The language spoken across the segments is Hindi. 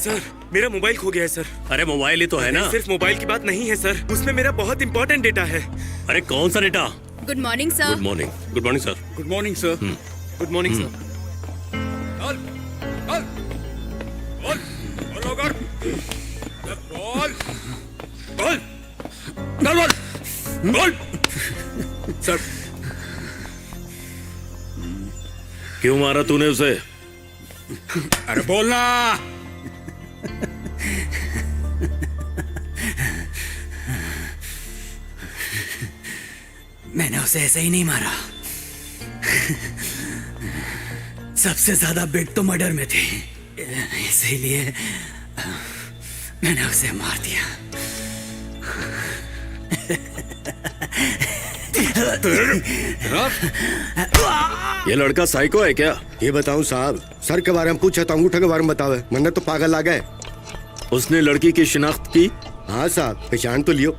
सर, मेरा मोबाइल खो गया है सर। अरे मोबाइल ही तो है ना। सिर्फ मोबाइल की बात नहीं है सर, उसमें मेरा बहुत इंपॉर्टेंट डेटा है। अरे कौन सा data? Good morning sir. Good morning. Good morning sir. Good morning sir. Good morning sir. Sir क्यों मारा तूने उसे? अरे बोलना। मैंने उसे ऐसे ही नहीं मारा। सबसे ज्यादा बिट तो मर्डर में थी, इसीलिए मैंने उसे मार दिया। ये लड़का साइको है क्या? ये बताऊं साहब, सर के बारे में पूछा तो अंगूठे के बारे में बतावे, वरना तो पागल आ गए। उसने लड़की की शिनाख्त की? हाँ साहब, पहचान तो लियो।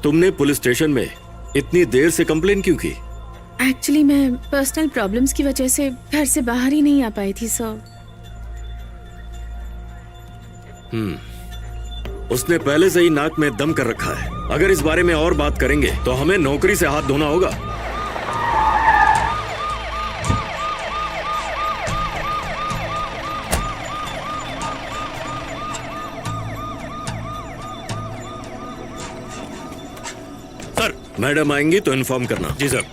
तुमने पुलिस स्टेशन में इतनी देर से कंप्लेन क्यों की? एक्चुअली मैं पर्सनल प्रॉब्लम्स की वजह से घर से बाहर ही नहीं आ पाई थी सर। उसने पहले से ही नाक में दम कर रखा है। अगर इस बारे में और बात करेंगे तो हमें नौकरी से हाथ धोना होगा। सर, मैडम आएंगी तो इन्फॉर्म करना। जी सर।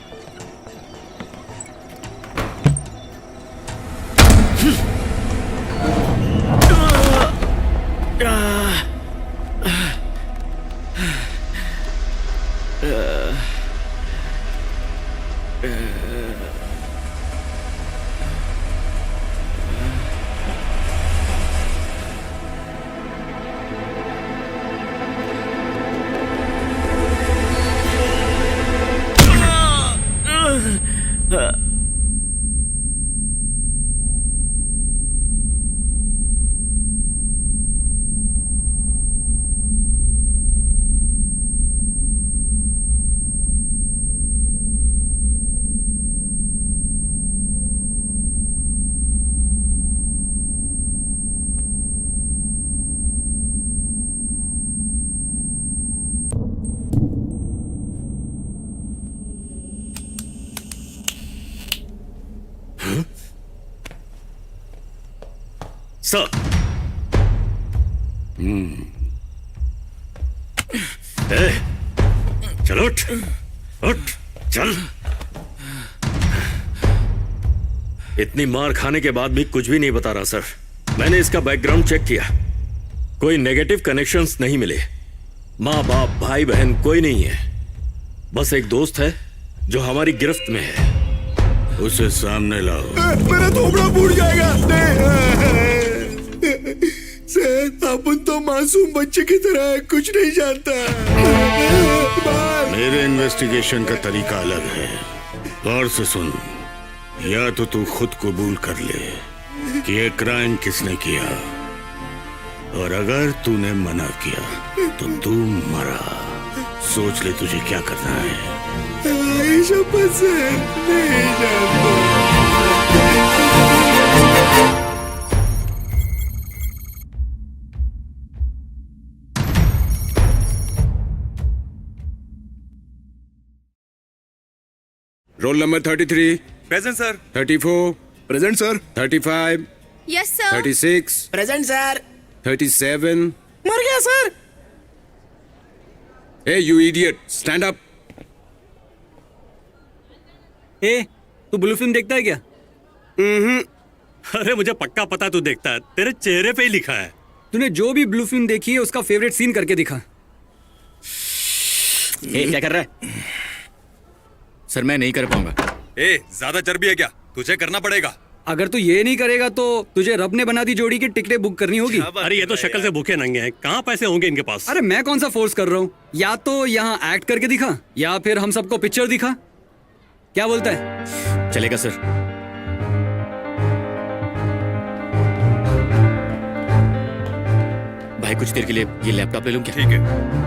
सर। चलो उठ, उठ, चल। इतनी मार खाने के बाद भी कुछ भी नहीं बता रहा सर। मैंने इसका बैकग्राउंड चेक किया, कोई नेगेटिव कनेक्शंस नहीं मिले। माँ बाप भाई बहन कोई नहीं है, बस एक दोस्त है जो हमारी गिरफ्त में है। उसे सामने लाओ। मेरा थोबड़ा फूट जाएगा। सर, अपन तो मासूम बच्चे की तरह है, कुछ नहीं जानता। मेरे इन्वेस्टिगेशन का तरीका अलग है। गौर से सुन, या तो तू खुद कबूल कर ले कि ये क्राइम किसने किया, और अगर तूने मना किया तो तू मरा। सोच ले तुझे क्या करना है। शपथ से नहीं जानता। Roll number 33, present sir. 34, present sir. 35, yes sir. 36, present sir. 37। मर गया sir. Hey, you idiot! Stand up. ए, तू ब्लू फिल्म देखता है क्या? अरे मुझे पक्का पता तू देखता है, तेरे चेहरे पे ही लिखा है। तूने जो भी ब्लू फिल्म देखी है उसका फेवरेट सीन करके दिखा। क्या कर रहा है? सर मैं नहीं कर पाऊंगा। ज्यादा चर्बी है क्या? तुझे करना पड़ेगा। अगर तू ये नहीं करेगा तो तुझे रब ने बना दी जोड़ी की टिकटें बुक करनी होगी। अरे ये तो शक्ल से भूखे नंगे हैं, कहाँ पैसे होंगे इनके पास? अरे मैं कौन सा फोर्स कर रहा हूँ? या तो यहाँ एक्ट करके दिखा, या फिर हम सबको पिक्चर दिखा। क्या बोलता है? चलेगा सर। भाई कुछ देर के लिए ये लैपटॉप ले लूं क्या? ठीक है।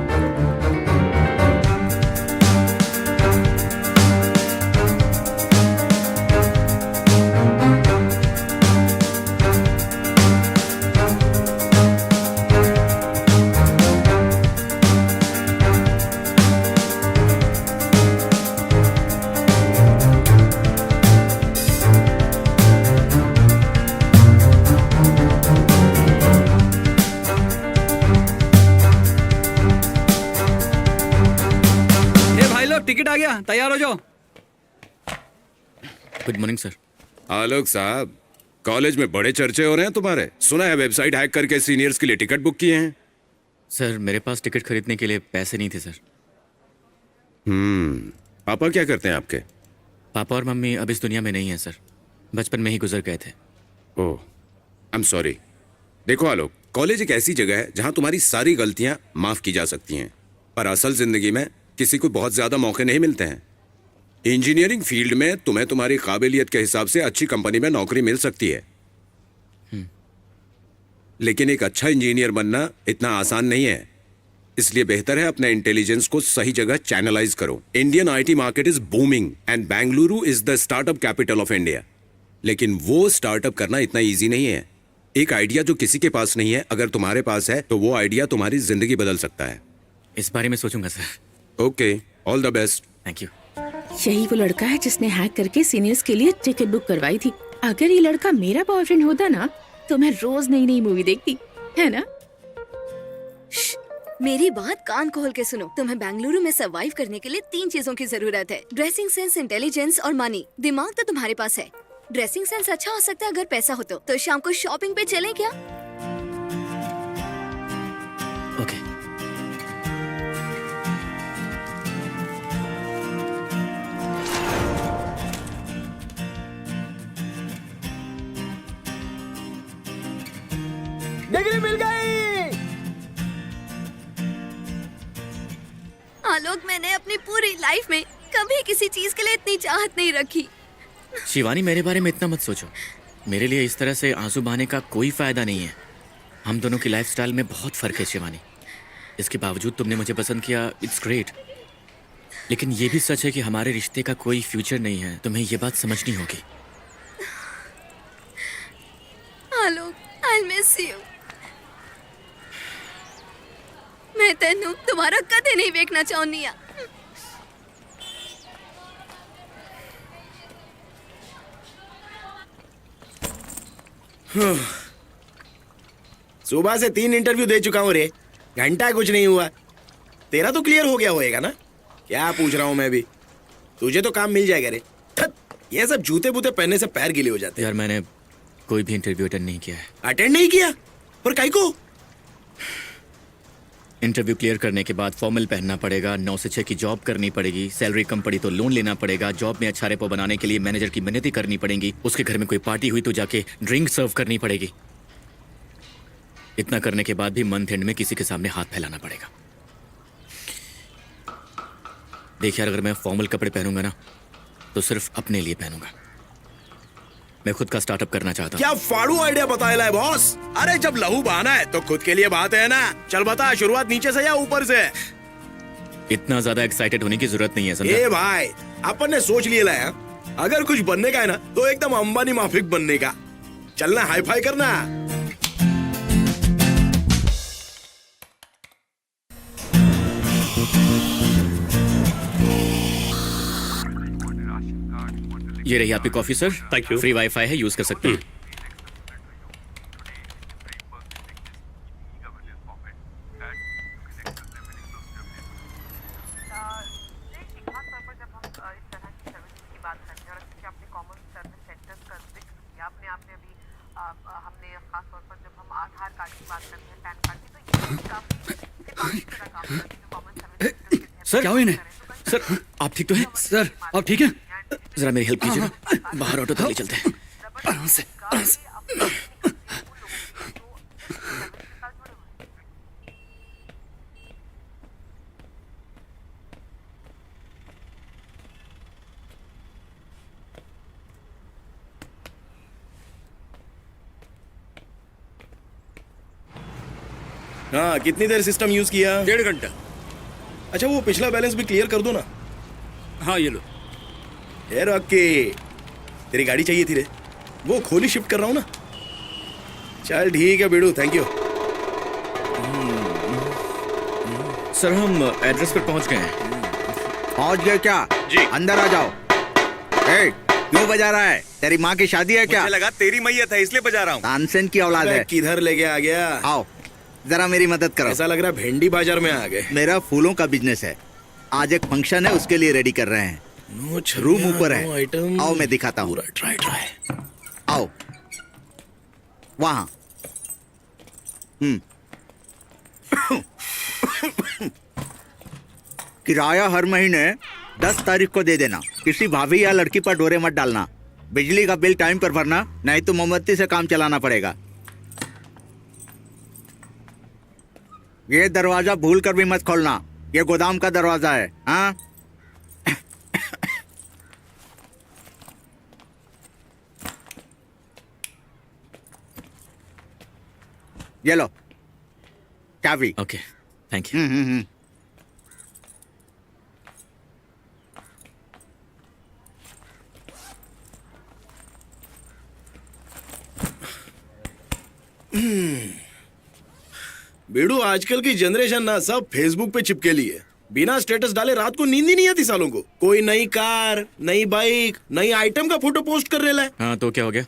ये भाई लोग टिकट आ गया, तैयार हो जाओ। Good morning sir. आलोक साहब, कॉलेज में बड़े चर्चे हो रहे हैं तुम्हारे। सुना है वेबसाइट हैक करके सीनियर्स के लिए टिकट बुक किए हैं। सर मेरे पास टिकट खरीदने के लिए पैसे नहीं थे सर। पापा क्या करते हैं आपके? पापा और मम्मी अब इस दुनिया में नहीं है सर, बचपन में ही गुजर गए थे। ओह, आई एम सॉरी। देखो आलोक, कॉलेज एक ऐसी जगह है जहां तुम्हारी सारी गलतियां माफ की जा सकती हैं, पर असल जिंदगी में किसी को बहुत ज्यादा मौके नहीं मिलते हैं। इंजीनियरिंग फील्ड में तुम्हें तुम्हारी काबिलियत के हिसाब से अच्छी कंपनी में नौकरी मिल सकती है, लेकिन एक अच्छा इंजीनियर बनना इतना आसान नहीं है। इसलिए बेहतर है अपने इंटेलिजेंस को सही जगह चैनलाइज करो। Indian IT market is booming and Bengaluru is the startup capital of India. लेकिन वो स्टार्टअप करना इतना इजी नहीं है। एक आइडिया जो किसी के पास नहीं है, अगर तुम्हारे पास है तो वो आइडिया तुम्हारी जिंदगी बदल सकता है। इस बारे में सोचूंगा sir. Okay, all the best. Thank you. यही वो लड़का है जिसने हैक करके सीनियर्स के लिए टिकट बुक करवाई थी। अगर ये लड़का मेरा बॉयफ्रेंड होता ना तो मैं रोज नई नई मूवी देखती, है ना? मेरी बात कान खोल के सुनो। तुम्हें बेंगलुरु में सरवाइव करने के लिए 3 चीजों की जरूरत है: ड्रेसिंग सेंस, इंटेलिजेंस और मनी। दिमाग तो तुम्हारे पास है। ड्रेसिंग सेंस अच्छा हो सकता है अगर पैसा हो तो शाम को शॉपिंग पे चलें क्या? ओके। डिग्री मिल गई। आलोक, मैंने अपनी पूरी लाइफ में कभी किसी चीज के लिए इतनी चाहत नहीं रखी। शिवानी मेरे बारे में इतना मत सोचो। मेरे लिए इस तरह से आंसू बहाने का कोई फायदा नहीं है। हम दोनों की लाइफस्टाइल में बहुत फर्क है शिवानी। इसके बावजूद तुमने मुझे पसंद किया, इट्स ग्रेट। लेकिन ये भी सच है कि हमारे रिश्ते का कोई फ्यूचर नहीं है। तुम्हें ये बात समझनी होगी। आलोक, आई मिस यू। मैं तेनू तुम्हारा कदे नहीं देखना चाहनी आ। सुबह से 3 इंटरव्यू दे चुका हूँ रे, घंटा कुछ नहीं हुआ। तेरा तो क्लियर हो गया होएगा ना? क्या पूछ रहा हूँ मैं भी। तुझे तो काम मिल जाएगा रे। थत, ये सब जूते बूते पहनने से पैर गीले हो जाते हैं। यार मैंने कोई भी इंटरव्यू अटेंड नहीं किया है। अटेंड नहीं किया? पर काई को? इंटरव्यू क्लियर करने के बाद फॉर्मल पहनना पड़ेगा, 9 से 6 की जॉब करनी पड़ेगी, सैलरी कम पड़ी तो लोन लेना पड़ेगा, जॉब में अच्छा रेपो बनाने के लिए मैनेजर की मिन्नतें करनी पड़ेंगी, उसके घर में कोई पार्टी हुई तो जाके ड्रिंक सर्व करनी पड़ेगी। इतना करने के बाद भी मंथ एंड में किसी के सामने हाथ फैलाना पड़ेगा। देख यार, अगर मैं फॉर्मल कपड़े पहनूंगा ना तो सिर्फ अपने लिए पहनूंगा। मैं खुद का स्टार्टअप करना चाहता हूँ। क्या फाड़ू आइडिया बताया है बॉस? अरे जब लहू बहाना है तो खुद के लिए बात है ना। चल बता, शुरुआत नीचे से या ऊपर से? इतना ज्यादा एक्साइटेड होने की जरूरत नहीं है, समझा? ए भाई, अपन ने सोच लिया है, अगर कुछ बनने का है ना तो एकदम अंबानी माफिक बनने का। चलना हाई फाई करना। ये रही आपकी coffee sir. Thank you. Free wifi है, यूज कर सकते हैं। सर क्या हुआ इन्हें? सर आप ठीक तो हैं? सर आप ठीक हैं? जरा मेरी हेल्प कीजिए ना। बाहर ऑटो तक ले चलते हैं। आराम से, आराम से। हाँ, कितनी देर सिस्टम यूज किया? 1.5 घंटा। अच्छा, वो पिछला बैलेंस भी क्लियर कर दो ना। हाँ ये लो। ए रॉकी, तेरी गाड़ी चाहिए थी रे, वो खोली शिफ्ट कर रहा हूँ ना। चल ठीक है बेडू, थैंक यू। सर हम एड्रेस पर पहुंच गए हैं। पहुंच गए क्या? जी। अंदर आ जाओ। ए, क्यों बजा रहा है? तेरी माँ की शादी है क्या? मुझे लगा तेरी मैयत है इसलिए बजा रहा हूँ। तानसेन की औलाद अबे, है। किधर लेके आ गया? आओ जरा मेरी मदद करो। ऐसा लग रहा है भेंडी बाजार में आ गए। मेरा फूलों का बिजनेस है। आज एक फंक्शन है, उसके लिए रेडी कर रहे हैं। रूम ऊपर है, आइटम। आओ मैं दिखाता हूँ। ट्राई। आओ वहाँ। किराया हर महीने 10 तारीख को दे देना। किसी भाभी या लड़की पर डोरे मत डालना। बिजली का बिल टाइम पर भरना, नहीं तो मोमबत्ती से काम चलाना पड़ेगा। ये दरवाजा भूल कर भी मत खोलना, ये गोदाम का दरवाजा है। हाँ, ये लो चाबी। Okay, thank you. बेडू, आजकल की जनरेशन ना सब फेसबुक पे चिपके ली है। बिना स्टेटस डाले रात को नींद ही नहीं आती सालों को। कोई नई कार, नई बाइक, नई आइटम का फोटो पोस्ट कर रहे है। हाँ तो क्या हो गया?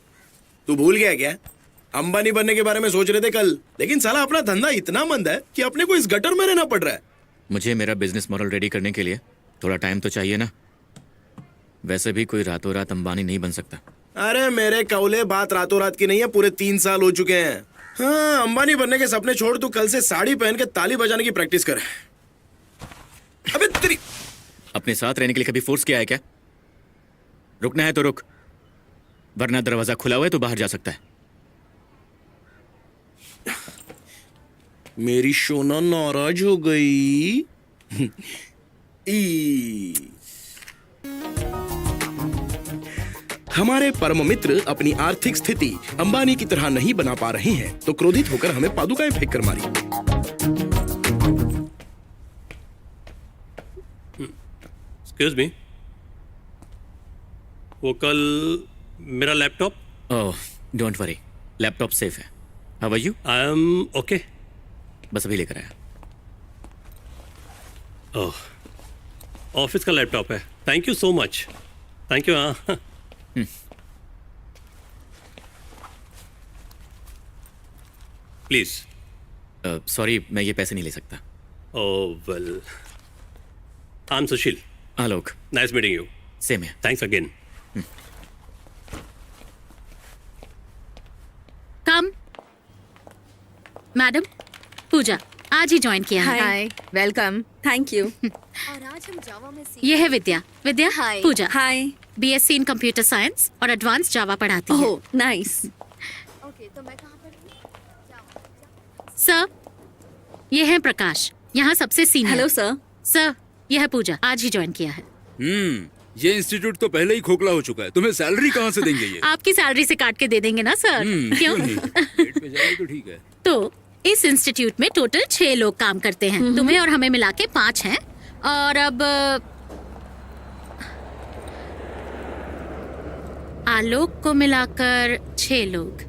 तू भूल गया क्या? अंबानी बनने के बारे में सोच रहे थे कल, लेकिन साला अपना धंधा इतना मंद है कि अपने को इस गटर में रहना पड़ रहा है। मुझे मेरा बिजनेस मॉडल रेडी करने के लिए थोड़ा टाइम तो चाहिए ना। वैसे भी कोई रातों रात अंबानी नहीं बन सकता। अरे मेरे कौले, बात रातों रात की नहीं है, पूरे 3 साल हो चुके हैं। हाँ, अंबानी बनने के सपने छोड़, तू कल से साड़ी पहन के ताली बजाने की प्रैक्टिस कर। अबे तेरी, अपने साथ रहने के लिए कभी फोर्स किया है क्या? रुकना है तो रुक, वरना दरवाजा खुला हुआ है तो बाहर जा सकता है। मेरी सोना नाराज हो गई। ई। हमारे परम मित्र अपनी आर्थिक स्थिति अंबानी की तरह नहीं बना पा रहे हैं, तो क्रोधित होकर हमें पादुकाएं फेंक कर मारी। एक्सक्यूज मी, वो कल मेरा laptop. Oh don't worry, laptop safe है। How are you? I am okay. बस अभी लेकर आया। ओह, ऑफिस का लैपटॉप है। Thank you so much. Thank you. हाँ, प्लीज। सॉरी, मैं ये पैसे नहीं ले सकता। Oh well, I am Sushil. Alok, nice meeting you. Same है। Thanks again. Come madam, Pooja आज ही ज्वाइन किया है। Hi, welcome. Thank you. और आज हम जावा में ये है विद्या। विद्या, हाय। पूजा हाय। बीएससी इन कंप्यूटर साइंस और एडवांस जावा पढ़ाती है। नाइस। ओके, तो मैं कहाँ पढ़ूँ? सर, ये है प्रकाश, यहाँ सबसे सीनियर। Hello sir. सर, यह है पूजा, आज ही ज्वाइन किया है। ये इंस्टीट्यूट तो पहले ही खोखला हो चुका है। तुम्हें सैलरी कहाँ से देंगे ये? आपकी सैलरी से काट के दे देंगे ना सर। क्यों? पेट पे जाएगी तो ठीक है। तो इस इंस्टीट्यूट में टोटल 6 लोग काम करते हैं। तुम्हें और हमें मिला के 5 हैं। और अब आलोक को मिलाकर 6 लोग।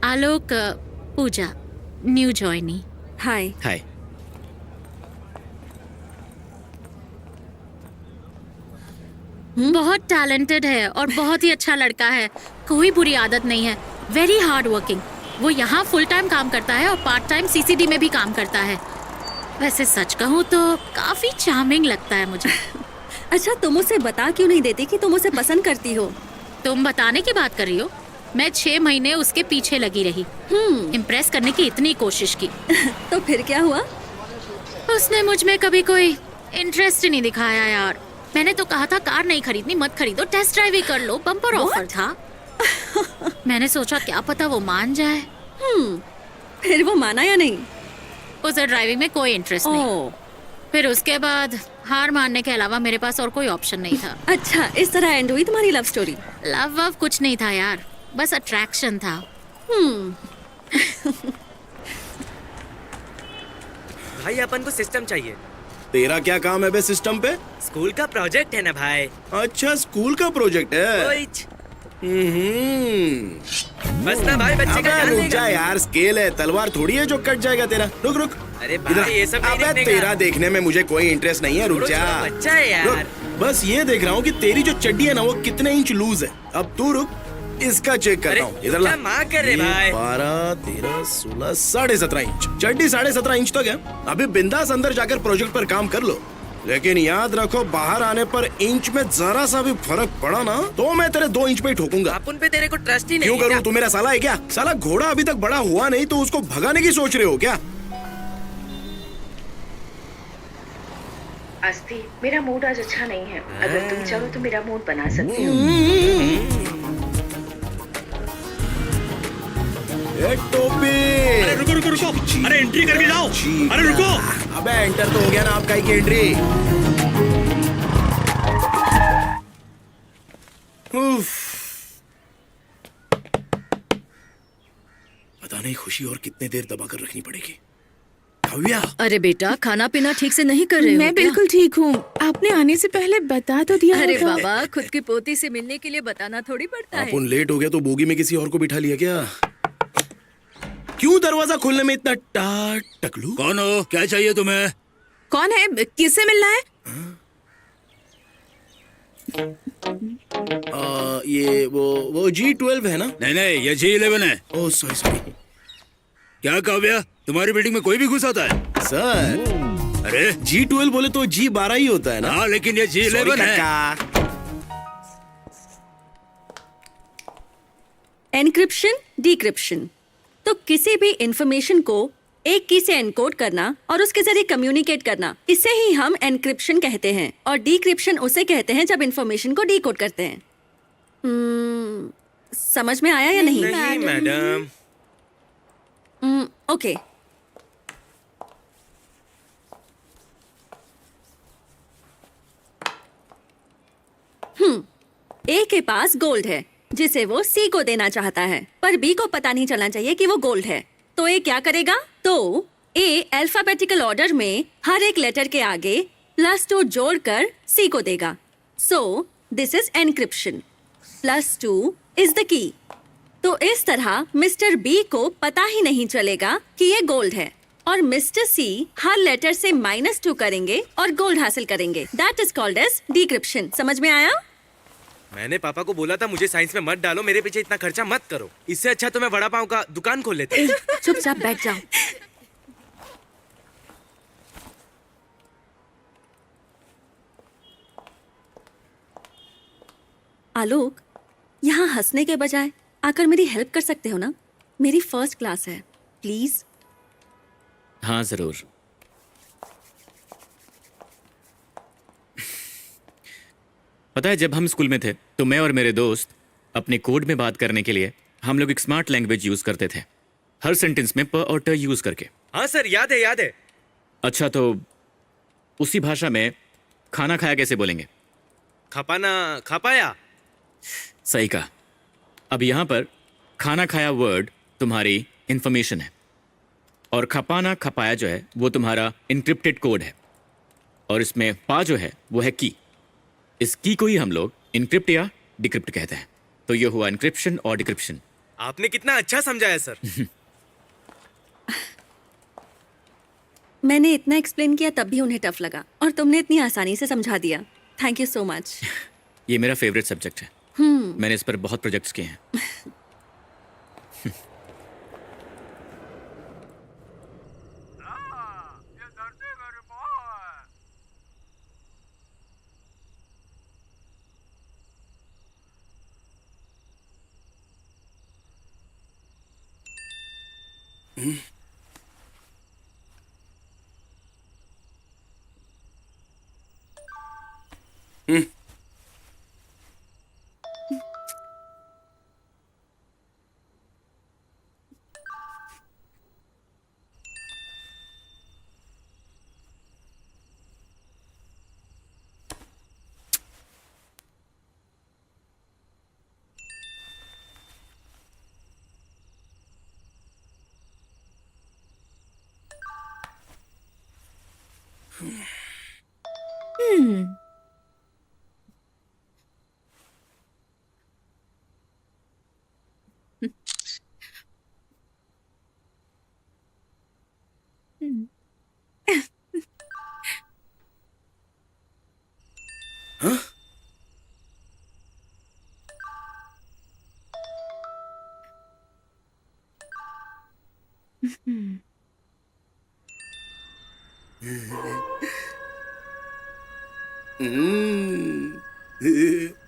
आलोक, पूजा, न्यू ज्वाइनी। हाय। हाय। बहुत टैलेंटेड है और बहुत ही अच्छा लड़का है। कोई बुरी आदत नहीं है। Very hard working. वो यहाँ फुल टाइम काम करता है और पार्ट टाइम सीसीडी में भी काम करता है। वैसे सच कहूँ तो काफी चार्मिंग लगता है मुझे। अच्छा, तुम उसे बता क्यों नहीं देती कि तुम उसे पसंद करती हो? तुम बताने की बात कर रही हो? मैं 6 महीने उसके पीछे लगी रही। इम्प्रेस करने की इतनी कोशिश की। तो फिर क्या हुआ? उसने मुझ में कभी कोई इंटरेस्ट नहीं दिखाया यार। मैंने तो कहा था कार नहीं खरीदनी, मत खरीदो, टेस्ट ड्राइव ही कर लो, बम्पर ऑफर था। मैंने सोचा क्या पता वो मान जाए। फिर वो माना या नहीं? उसे ड्राइविंग में कोई इंटरेस्ट नहीं। फिर उसके बाद हार मानने के अलावा मेरे पास और कोई ऑप्शन नहीं था। अच्छा, इस तरह एंड हुई तुम्हारी लव स्टोरी? लव वव कुछ नहीं था यार, बस अट्रैक्शन था। भाई अपन को सिस्टम चाहिए। तेरा क्या काम है बे सिस्टम पे? स्कूल का प्रोजेक्ट है ना भाई। अच्छा स्कूल का प्रोजेक्ट है। ओइच। बस ना भाई, बच्चे का ध्यान रुक देगा। जा यार, स्केल है, तलवार थोड़ी है जो कट जाएगा तेरा। रुक रुक। अरे भाई ये सब नहीं अबे देखने का। तेरा देखने में मुझे कोई इंटरेस्ट नहीं है, रुक जा। बच्चा है यार। रुक, बस ये देख रहा हूँ कि तेरी जो चड्डी है ना वो कितने इंच लूज है। अब तू रुक, इसका चेक करता हूँ। इधर ला। क्या माँ कर रहे भाई? 12, 13, 16, 17.5 इंच चड्डी 17.5 इंच तक है। अभी बिंदास अंदर जाकर प्रोजेक्ट पर काम कर लो, लेकिन याद रखो बाहर आने पर इंच में जरा सा भी फर्क पड़ा ना तो मैं तेरे 2 इंच पे ही ठोकूंगा। अपन पे तेरे को ट्रस्ट ही नहीं क्यों है करूँ? क्या? तू मेरा साला है क्या? साला घोड़ा अभी तक बड़ा हुआ नहीं तो उसको भगाने की सोच रहे हो क्या? अस्थि, मेरा मूड आज अच्छा नहीं है। अगर तुम चाहो तो मेरा मूड बना सकती हो। टोपी। अरे रुको रुको रुको, अरे एंट्री करके जाओ। अरे रुको। अबे एंटर तो हो गया ना आपका की एंट्री। पता नहीं खुशी और कितने देर दबा कर रखनी पड़ेगी। काव्या, अरे बेटा, खाना पीना ठीक से नहीं कर रहे हो मैं बिल्कुल ठीक हूँ। आपने आने से पहले बता तो दिया अरे होगा। बाबा, खुद की पोती से मिलने के लिए बताना थोड़ी पड़ता है। अपन लेट हो गया तो बोगी में किसी और को बिठा लिया क्या? क्यों दरवाजा खोलने में इतना टकलू? कौन हो? क्या चाहिए तुम्हें? कौन है? किससे मिलना है? ये वो G12 है ना? नहीं नहीं, ये G11 है। ओह सॉरी सॉरी क्या काव्या, तुम्हारी बिल्डिंग में कोई भी घुस आता है? सर। अरे G12 बोले तो G12 ही होता है ना? हाँ, लेकिन ये G11 Sorry, है। काका। एनक्रिप्शन, डिक्रिप्शन, तो किसी भी इंफॉर्मेशन को एक की से एनकोड करना और उसके जरिए कम्युनिकेट करना, इसे ही हम एनक्रिप्शन कहते हैं। और डिक्रिप्शन उसे कहते हैं जब इंफॉर्मेशन को डिकोड करते हैं। समझ में आया या नहीं? नहीं मैडम। ओके। ए के पास गोल्ड है जिसे वो सी को देना चाहता है, पर बी को पता नहीं चलना चाहिए कि वो गोल्ड है। तो ए क्या करेगा? तो ए अल्फाबेटिकल ऑर्डर में हर एक लेटर के आगे +2 जोड़कर सी को देगा। So this is encryption. +2 is the key. तो इस तरह मिस्टर बी को पता ही नहीं चलेगा कि ये गोल्ड है, और मिस्टर सी हर लेटर से -2 करेंगे और गोल्ड हासिल करेंगे। That is called as decryption. समझ में आया? मैंने पापा को बोला था मुझे साइंस में मत डालो, मेरे पीछे इतना खर्चा मत करो। इससे अच्छा तो मैं वड़ा पाव का दुकान खोल लेता। चुपचाप बैठ जाओ। आलोक, यहाँ हंसने के बजाय आकर मेरी हेल्प कर सकते हो ना? मेरी फर्स्ट क्लास है, प्लीज। हाँ जरूर। पता है, जब हम स्कूल में थे तो मैं और मेरे दोस्त अपने कोड में बात करने के लिए हम लोग एक स्मार्ट लैंग्वेज यूज करते थे, हर सेंटेंस में प और ट यूज करके। हाँ सर, याद है याद है। अच्छा, तो उसी भाषा में खाना खाया कैसे बोलेंगे? खपाना खपाया। सही कहा। अब यहां पर खाना खाया वर्ड तुम्हारी इंफॉर्मेशन है और खपाना खपाया जो है वो तुम्हारा इनक्रिप्टेड कोड है, और इसमें पा जो है वो है की। इस की को ही हम लोग इनक्रिप्ट या डिक्रिप्ट कहते हैं। तो ये हुआ इनक्रिप्शन और डिक्रिप्शन। आपने कितना अच्छा समझाया सर। मैंने इतना एक्सप्लेन किया तब भी उन्हें टफ लगा, और तुमने इतनी आसानी से समझा दिया। Thank you so much. ये मेरा फेवरेट सब्जेक्ट है। मैंने इस पर बहुत प्रोजेक्ट्स किए हैं।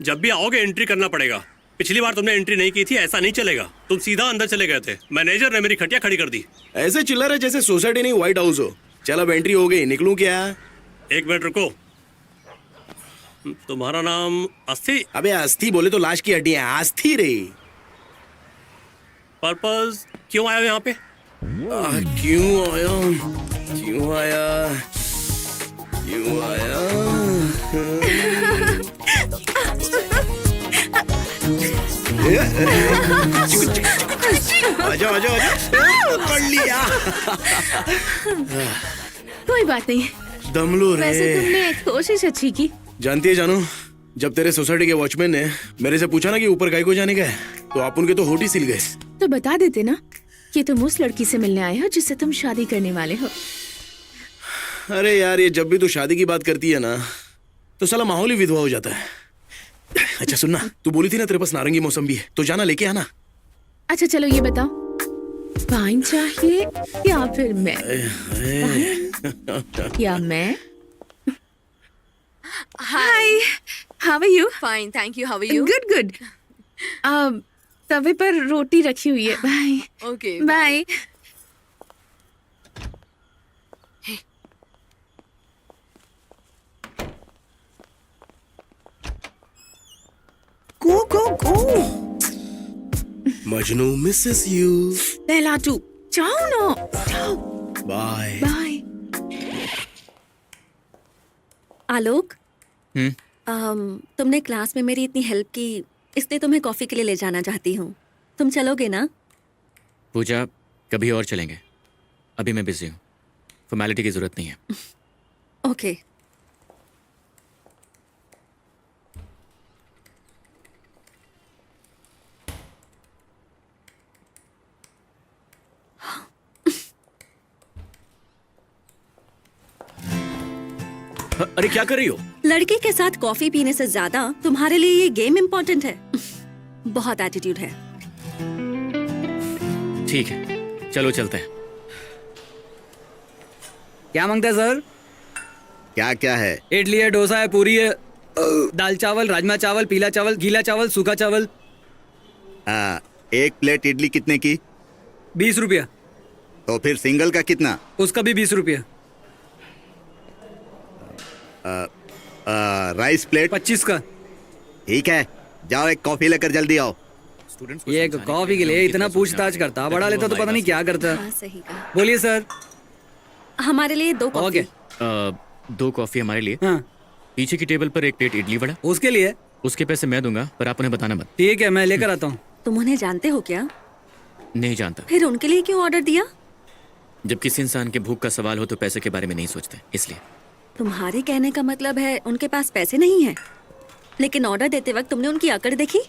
जब भी आओगे एंट्री करना पड़ेगा। पिछली बार तुमने एंट्री नहीं की थी, ऐसा नहीं चलेगा। तुम सीधा अंदर चले गए थे, मैनेजर ने मेरी खटिया खड़ी कर दी। ऐसे चिल्ला रहे जैसे सोसाइटी नहीं व्हाइट हाउस हो। चल अब एंट्री हो गई, निकलूं क्या? एक मिनट रुको। तुम्हारा नाम अस्थि? अबे अस्थि बोले तो लाश की हड्डी है, अस्थि रे। पर्पस क्यों आए हो यहाँ पे? क्यों आया? क्यों आया? क्यों आया? आजा आजा आजा, पकड़ लिया। कोई बात नहीं, दम लो रे। वैसे तुमने कोशिश अच्छी की। जानती है जानू, जब तेरे सोसाइटी के वॉचमैन ने मेरे से पूछा ना कि ऊपर गाय को जाने का है, तो आप उनके तो होठ ही सिल गए। तो बता देते ना कि तुम उस लड़की से मिलने आए हो जिससे तुम शादी करने वाले हो। अरे यार, ये जब भी तू शादी की बात करती है ना, तो साला माहौल ही विधवा हो जाता है। अच्छा सुनना, तू बोली थी ना तेरे पास नारंगी मौसम्बी है, तो जाना लेके आना। अच्छा चलो ये बताओ, वाइन चाहिए या फिर मैं? या मैं? Hi, how are you? Fine, thank you. How are you? Good good. तवे पर रोटी रखी हुई है। Bye. Okay, bye. Go go go. Majnu misses you. पहला तू जाओ ना, जाओ। Bye bye. आलोक, हम्म। तुमने क्लास में मेरी इतनी हेल्प की, इसलिए तुम्हें कॉफी के लिए ले जाना चाहती हूँ। तुम चलोगे ना? पूजा, कभी और चलेंगे, अभी मैं बिजी हूँ, फॉर्मेलिटी की जरूरत नहीं है। ओके। अरे क्या कर रही हो? लड़के के साथ कॉफी पीने से ज्यादा तुम्हारे लिए ये गेम इम्पोर्टेंट है। बहुत एटीट्यूड है। ठीक है, चलो चलते हैं। क्या मांगता है सर? क्या क्या है? इडली है, डोसा है, पूरी है, दाल चावल, राजमा चावल, पीला चावल, गीला चावल, सूखा चावल। एक प्लेट इडली कितने की? 20 रुपया। तो फिर सिंगल का कितना? उसका भी 20 रुपया। राइस प्लेट 25 का। ठीक है, जाओ एक कॉफी लेकर जल्दी आओ। ये कॉफी के लिए इतना पूछताछ करता, बड़ा लेता तो पता नहीं क्या करता। हाँ, सही कहा। बोलिए सर। हमारे लिए 2 कॉफी। ओके। 2 कॉफी हमारे लिए। हाँ, पीछे की टेबल पर एक प्लेट इडली वड़ा। उसके लिए उसके पैसे मैं दूंगा, पर आप उन्हें बताना मत। ठीक है, मैं लेकर आता हूँ। तुम उन्हें जानते हो क्या? नहीं जानता। फिर उनके लिए क्यों ऑर्डर दिया? जब किसी इंसान के भूख का सवाल हो तो पैसे के बारे में नहीं सोचते, इसलिए। तुम्हारे कहने का मतलब है उनके पास पैसे नहीं है, लेकिन ऑर्डर देते वक्त तुमने उनकी अकड़ देखी?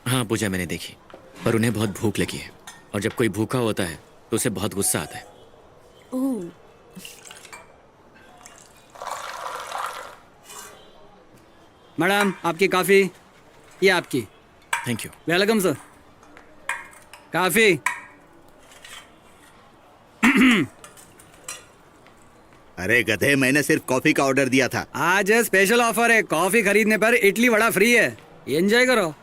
हाँ पूजा, मैंने देखी, पर उन्हें बहुत भूख लगी है, और जब कोई भूखा होता है तो उसे बहुत गुस्सा आता है। ओह, मैडम आपकी कॉफी, ये आपकी। Thank you. Welcome sir. Coffee. अरे गधे, मैंने सिर्फ कॉफी का ऑर्डर दिया था। आज स्पेशल ऑफर है, कॉफी खरीदने पर इडली वड़ा फ्री है, एंजॉय करो।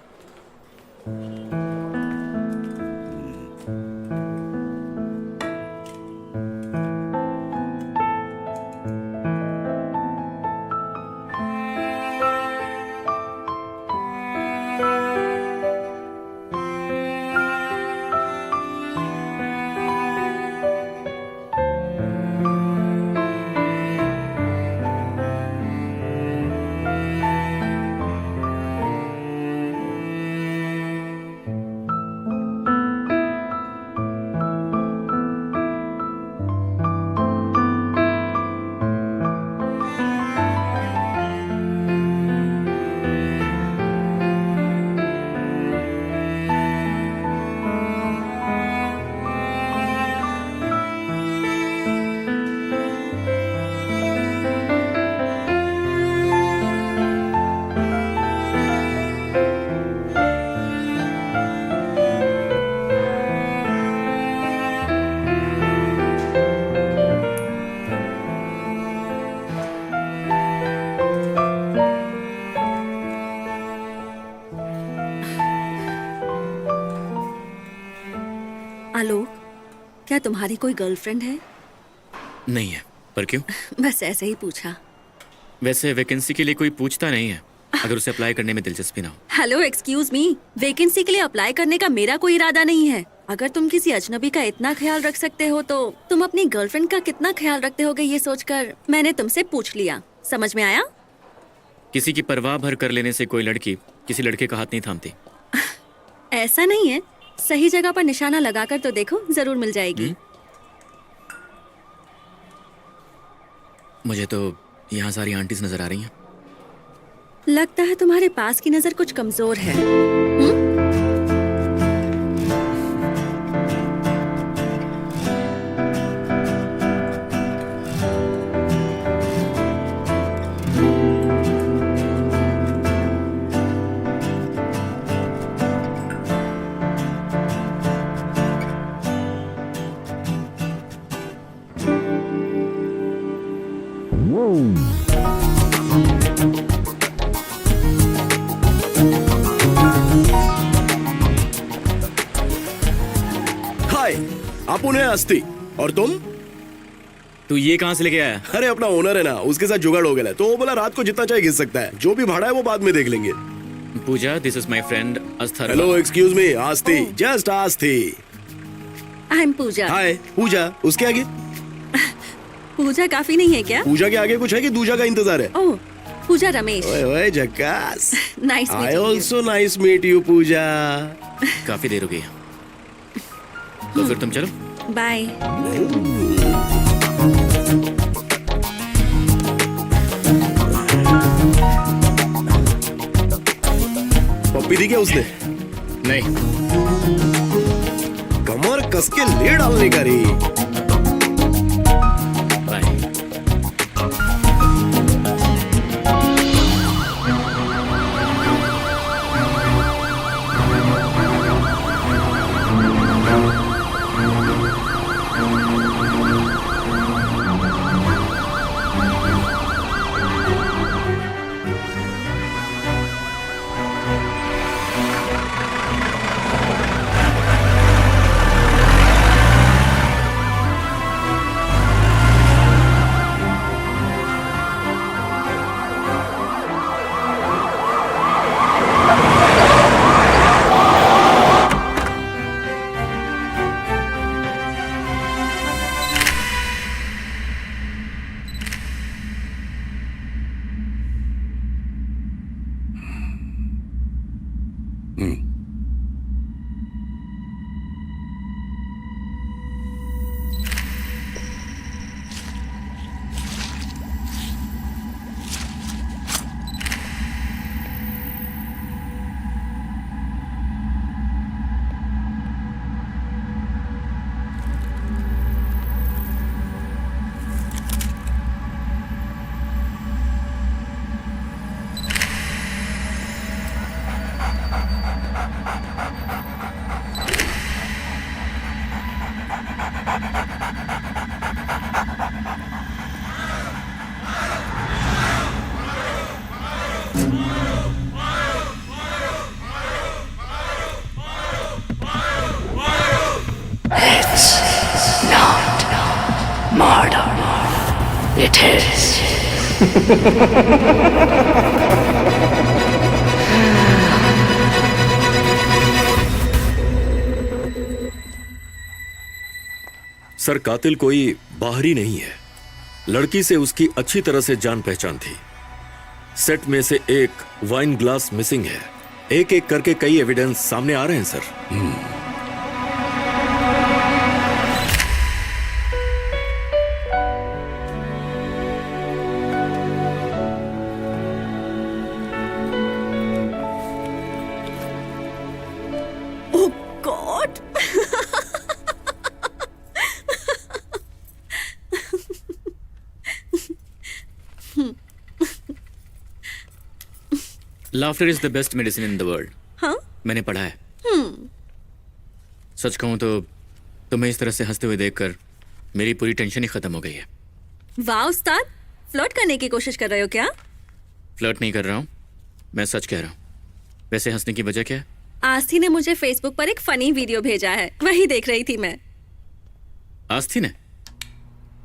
आलोक, क्या तुम्हारी कोई गर्लफ्रेंड है? नहीं है, पर क्यों? बस ऐसे ही पूछा। वैसे वैकेंसी के लिए कोई पूछता नहीं है अगर उसे अप्लाई करने में दिलचस्पी ना हो। हेलो, एक्सक्यूज मी, वैकेंसी के लिए अप्लाई करने का मेरा कोई इरादा नहीं है। अगर तुम किसी अजनबी का इतना ख्याल रख सकते हो तो तुम अपनी गर्लफ्रेंड का कितना ख्याल रखते होगे, ये सोचकर मैंने तुमसे पूछ लिया। समझ में आया? किसी की परवाह भर कर लेने से कोई लड़की किसी लड़के का हाथ नहीं थामती। ऐसा नहीं है, सही जगह पर निशाना लगाकर तो देखो, जरूर मिल जाएगी। मुझे तो यहाँ सारी आंटीज नजर आ रही हैं। लगता है तुम्हारे पास की नजर कुछ कमजोर है। हाय, अपुन है अस्ति। और तुम? तू ये कहाँ से लेके आया? अरे अपना ओनर है ना, उसके साथ जुगाड़ हो गया है, तो वो बोला रात को जितना चाहे घिस सकता है। जो भी भाड़ा है वो बाद में देख लेंगे। Pooja, this is my friend Asthar. Hello, excuse me, Aasthi, just Aasthi. I am Pooja. Hi, Pooja. उसके आगे? पूजा काफी नहीं है क्या? पूजा के आगे कुछ है कि दूजा का इंतजार है? ओह, पूजा रमेश। ओए ओए झक्कास। Nice I also nice meet you Pooja. काफी देर हो गई है, तो फिर तुम चलो। बाय। पप्पी दी क्या उसने? नहीं। कमर कस के ले डालने का रे। बाय। सर, कातिल कोई बाहरी नहीं है। लड़की से उसकी अच्छी तरह से जान पहचान थी। सेट में से एक वाइन ग्लास मिसिंग है। एक एक करके कई एविडेंस सामने आ रहे हैं sir. Oh God. Laughter is the best medicine in the world. हाँ? मैंने पढ़ा है। सच कहूं तो तुम्हें इस तरह से हंसते हुए देखकर मेरी पूरी टेंशन ही खत्म हो गई है। वाह उस्ताद, फ्लर्ट करने की कोशिश कर रहे हो क्या? फ्लर्ट नहीं कर रहा हूं, मैं सच कह रहा हूं। वैसे हंसने की वजह क्या है? आस्थी ने मुझे फेसबुक पर एक फनी वीडियो भेजा है, वही देख रही थी मैं। आस्थी ने?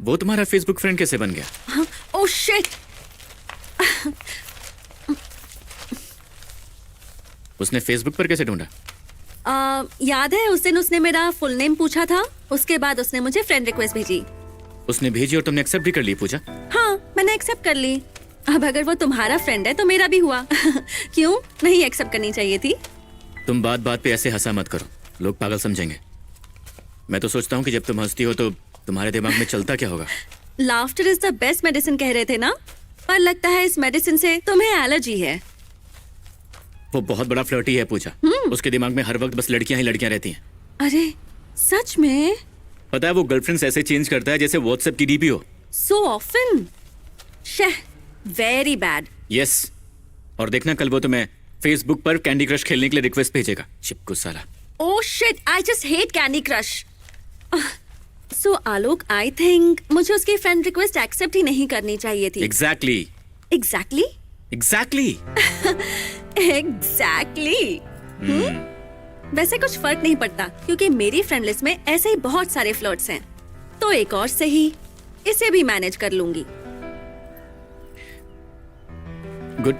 वो तुम्हारा फेसबुक फ्रेंड कैसे बन गया? हाँ, ओह शिट। उसने फेसबुक पर कैसे ढूंढा? याद है उस दिन उसने मेरा फुल नेम पूछा था, उसके बाद उसने मुझे फ्रेंड रिक्वेस्ट भेजी। उसने भेजी और तुमने एक्सेप्ट भी कर ली? पूछा? हाँ, मैंने एक्सेप्ट कर ली। अब अगर वो तुम्हारा फ्रेंड है तो मेरा भी हुआ। क्यों नहीं एक्सेप्ट करनी चाहिए थी? तुम बात बात पे ऐसे हंसा मत करो, लोग पागल समझेंगे। मैं तो सोचता हूँ कि जब तुम हंसती हो तो तुम्हारे दिमाग में चलता क्या होगा? Laughter is the best medicine कह रहे थे ना, पर लगता है इस मेडिसिन से तुम्हें एलर्जी है। वो बहुत बड़ा फ्लर्टी है पूजा। उसके दिमाग में हर वक्त बस लड़कियां ही लड़कियां रहती हैं। अरे सच में? पता है वो गर्लफ्रेंड्स ऐसे चेंज करता है जैसे व्हाट्सएप की डीपी हो। So often. Very bad. Yes. और देखना कल वो तुम्हें फेसबुक पर कैंडी क्रश खेलने के लिए रिक्वेस्ट भेजेगा। चिपकू साला। Oh shit, I just hate candy crush. So Alok, I think मुझे उसकी फ्रेंड रिक्वेस्ट एक्सेप्ट ही नहीं करनी चाहिए थी। एग्जैक्टली। एग्जैक्टली? एग्जैक्टली। एग्जैक्टली। वैसे कुछ फर्क नहीं पड़ता क्योंकि मेरी फ्रेंड लिस्ट में ऐसे ही बहुत सारे फ्लर्ट्स हैं, तो एक और सही, इसे भी मैनेज कर लूंगी। गुड,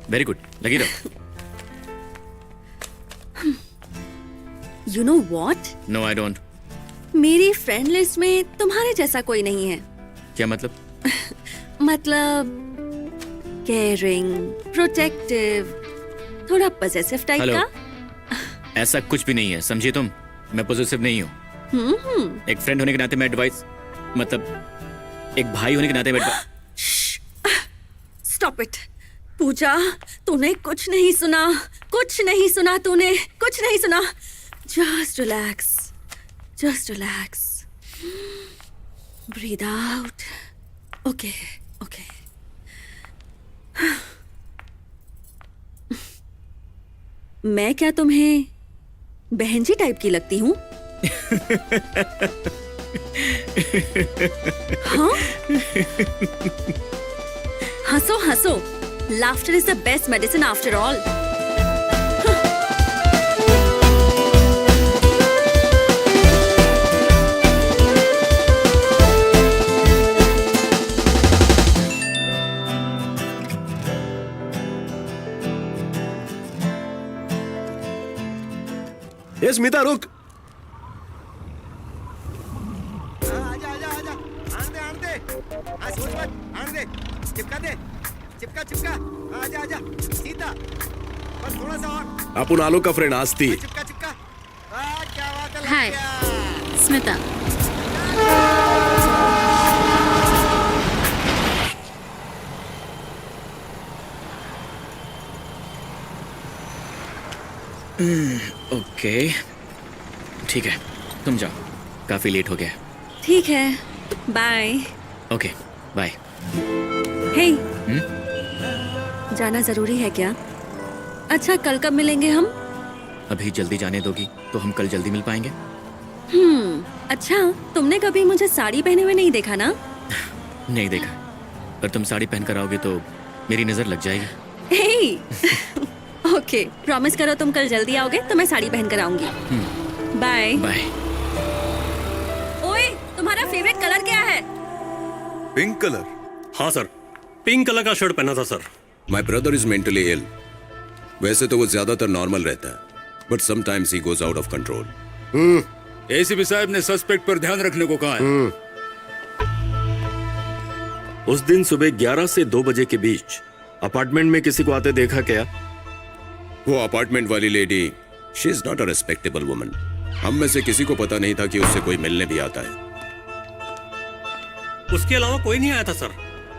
वेरी गुड, लगी रहो। You know what? No I don't. मेरी फ्रेंड लिस्ट में तुम्हारे जैसा कोई नहीं है। क्या मतलब? मतलब केयरिंग, प्रोटेक्टिव, थोड़ा पॉसेसिव टाइप Hello. का। ऐसा कुछ भी नहीं है, समझी तुम? मैं पॉसेसिव नहीं हूँ। एक फ्रेंड होने के नाते मैं एडवाइस, मतलब एक भाई होने के नाते मैं स्टॉप इट पूजा, तूने कुछ नहीं सुना, कुछ नहीं सुना, तूने कुछ नहीं सुना। Just relax, just relax, breathe out. Okay okay. मैं क्या तुम्हें बहन जी टाइप की लगती हूँ? हाँ? हंसो हंसो, laughter is the best medicine after all. ये स्मिता रुक। अपन आलोक का फ्रेंड आस्ती। हाय स्मिता। ओके ठीक है, तुम जाओ, काफी लेट हो गया। ठीक है, बाय। Okay bye. हे, जाना जरूरी है क्या? अच्छा, कल कब मिलेंगे हम? अभी जल्दी जाने दोगी तो हम कल जल्दी मिल पाएंगे। अच्छा, तुमने कभी मुझे साड़ी पहने हुए नहीं देखा ना? नहीं देखा, पर तुम साड़ी पहन कर आओगे तो मेरी नजर लग जाएगी। हे ओके, प्रॉमिस करो तुम कल जल्दी आओगे तो मैं साड़ी पहन कर आऊंगी। Bye bye. ओए, तुम्हारा फेवरेट कलर क्या है? Pink colour. हाँ सर, पिंक कलर का शर्ट पहना था sir. My brother is mentally ill. वैसे तो वो ज्यादातर नॉर्मल रहता है, but sometimes he goes out of control. ACP साहब ने सस्पेक्ट पर ध्यान रखने को कहा है। उस दिन सुबह 11 से 2 बजे के बीच अपार्टमेंट में किसी को आते देखा क्या? वो अपार्टमेंट वाली lady, she is not a respectable woman. हम में से किसी को पता नहीं था कि उससे कोई मिलने भी आता है। उसके अलावा कोई नहीं आया था सर,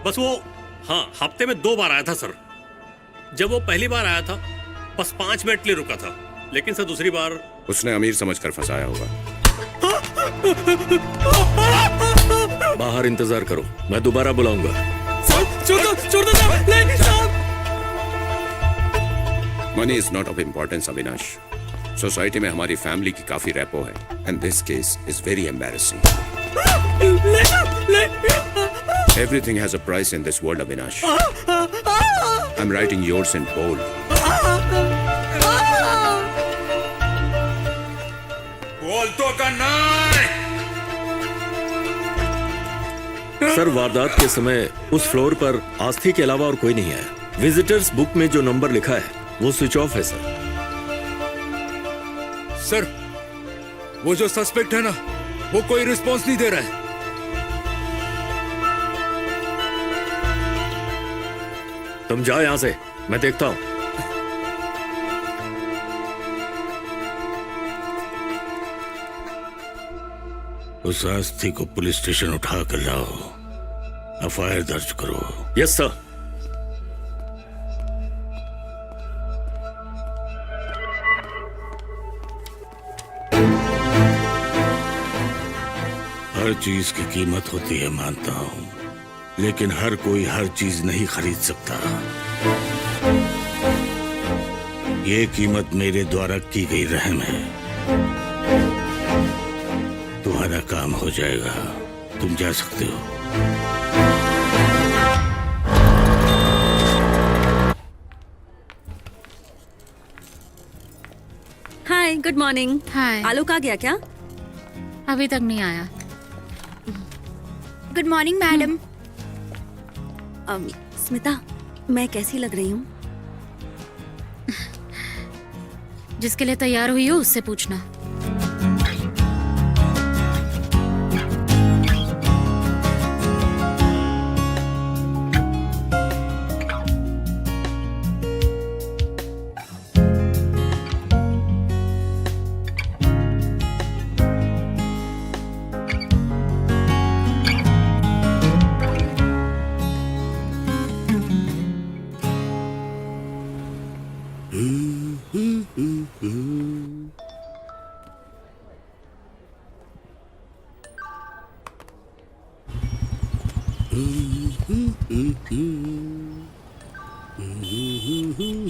बस वो हाँ हफ्ते में 2 बार आया था सर। जब वो पहली बार आया था बस 5 मिनट के लिए रुका था, लेकिन सर दूसरी बार उसने अमीर समझकर फंसाया होगा। बाहर इंतजार करो, मैं दोबारा बुलाऊंगा। Money is not of importance Avinash. Society में हमारी फैमिली की काफी रैपो है, and this case is very embarrassing. Everything has a price in this world, Avinash. I'm writing yours in bold. बोलतो का नाही. सर वारदात के समय उस फ्लोर पर आस्थी के अलावा और कोई नहीं है. विजिटर्स बुक में जो नंबर लिखा है वो स्विच ऑफ है सर. सर, वो जो सस्पेक्ट है ना, वो कोई रिस्पॉन्स नहीं दे रहा है. तुम जाओ यहां से, मैं देखता हूं. उस आस्थी को पुलिस स्टेशन उठा कर लाओ. एफआईआर दर्ज करो. Yes sir. हर चीज की कीमत होती है मानता हूं, लेकिन हर कोई हर चीज नहीं खरीद सकता. ये कीमत मेरे द्वारा की गई रहम है. तुम्हारा काम हो जाएगा. तुम जा सकते हो. हाय, गुड मॉर्निंग. हाय. आलोक आ गया क्या? अभी तक नहीं आया. Good morning madam. स्मिता, मैं कैसी लग रही हूँ? जिसके लिए तैयार हुई हो उससे पूछना.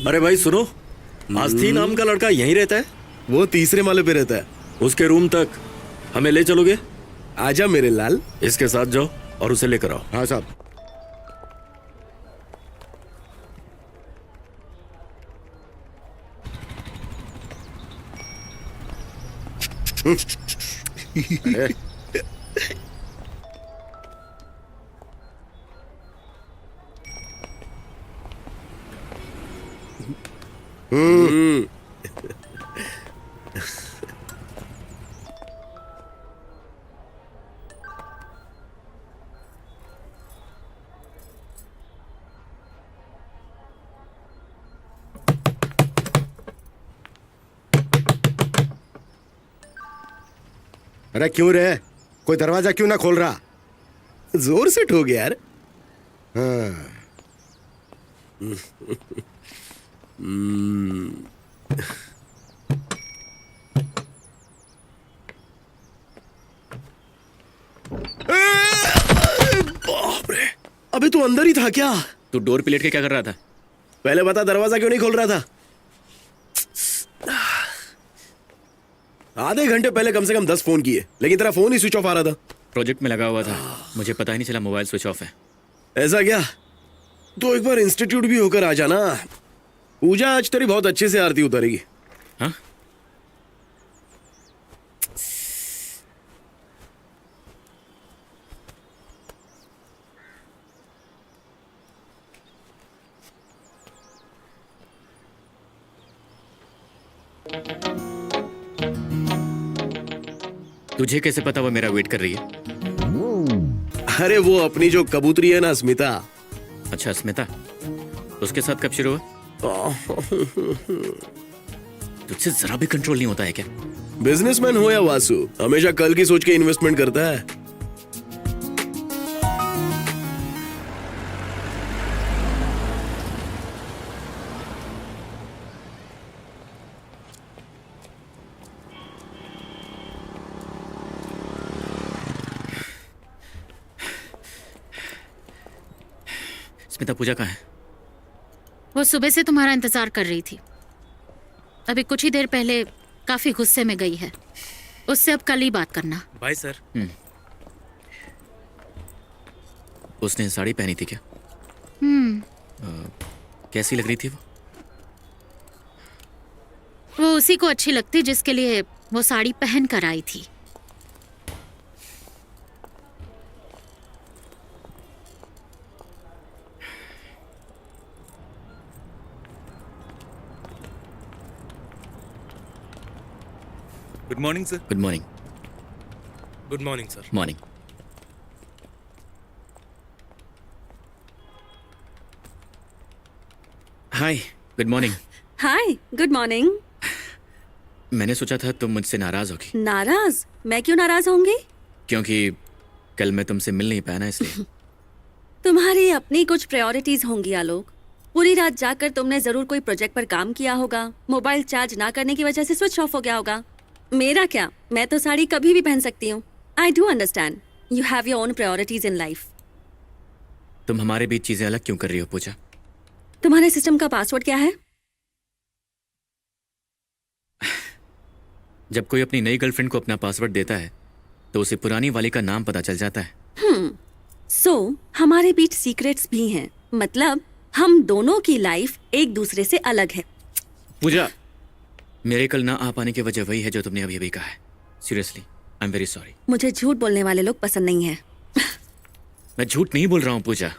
अरे भाई सुनो, आस्थी नाम का लड़का यहीं रहता है. वो तीसरे माले पे रहता है. उसके रूम तक हमें ले चलोगे? आजा मेरे लाल. इसके साथ जाओ और उसे लेकर आओ. हाँ साहब. अरे क्यों रे, कोई दरवाजा क्यों ना खोल रहा? जोर से ठोक यार. बाप रे, अबे तू अंदर ही था क्या? तू डोर पे लेट के क्या कर रहा था? पहले बता, दरवाजा क्यों नहीं खोल रहा था? आधे घंटे पहले कम से कम 10 फोन किए, लेकिन तेरा फोन ही स्विच ऑफ आ रहा था. प्रोजेक्ट में लगा हुआ था, मुझे पता ही नहीं चला मोबाइल स्विच ऑफ है. ऐसा क्या? तो एक बार इंस्टीट्यूट भी होकर आ जाना. पूजा आज तेरी बहुत अच्छे से आरती उतारेगी. हाँ? तुझे कैसे पता वो मेरा वेट कर रही है? अरे वो अपनी जो कबूतरी है ना, स्मिता. अच्छा स्मिता, उसके साथ कब शुरू हुआ? तुझसे जरा भी कंट्रोल नहीं होता है क्या? बिजनेसमैन हो या वासु, हमेशा कल की सोच के इन्वेस्टमेंट करता है. स्मिता, पूजा कहाँ है? वो सुबह से तुम्हारा इंतजार कर रही थी. अभी कुछ ही देर पहले काफी गुस्से में गई है. उससे अब कल ही बात करना. Bye sir. उसने साड़ी पहनी थी क्या? कैसी लग रही थी वो? वो उसी को अच्छी लगती जिसके लिए वो साड़ी पहन कर आई थी। Good morning sir. Good morning. Good morning sir. Morning. Hi, good morning. Hi, good morning. मैंने सोचा था तुम मुझसे नाराज होगी, नाराज? मैं क्यों नाराज होंगी? क्योंकि कल मैं तुमसे मिल नहीं पाया ना, इसलिए। तुम्हारी अपनी कुछ प्रायोरिटीज होंगी आलोक। पूरी रात जाकर तुमने जरूर कोई प्रोजेक्ट पर काम किया होगा। मोबाइल चार्ज ना करने की वजह से स्विच ऑफ हो गया होगा। मेरा क्या, मैं तो साड़ी कभी भी पहन सकती हूँ। I do understand you have your own priorities in life. तुम हमारे बीच चीजें अलग क्यों कर रही हो पूजा? तुम्हारे सिस्टम का पासवर्ड क्या है? जब कोई अपनी नई गर्लफ्रेंड को अपना पासवर्ड देता है तो उसे पुरानी वाली का नाम पता चल जाता है। सो हमारे बीच सीक्रेट्स भी हैं। मतलब हम दोनों की लाइफ एक दूसरे से अलग है। पूजा, मेरे कल ना आ पाने की वजह वही है जो तुमने अभी अभी कहा है। Seriously, I am very sorry. मुझे झूठ बोलने वाले लोग पसंद नहीं है। मैं झूठ नहीं बोल रहा हूँ पूजा।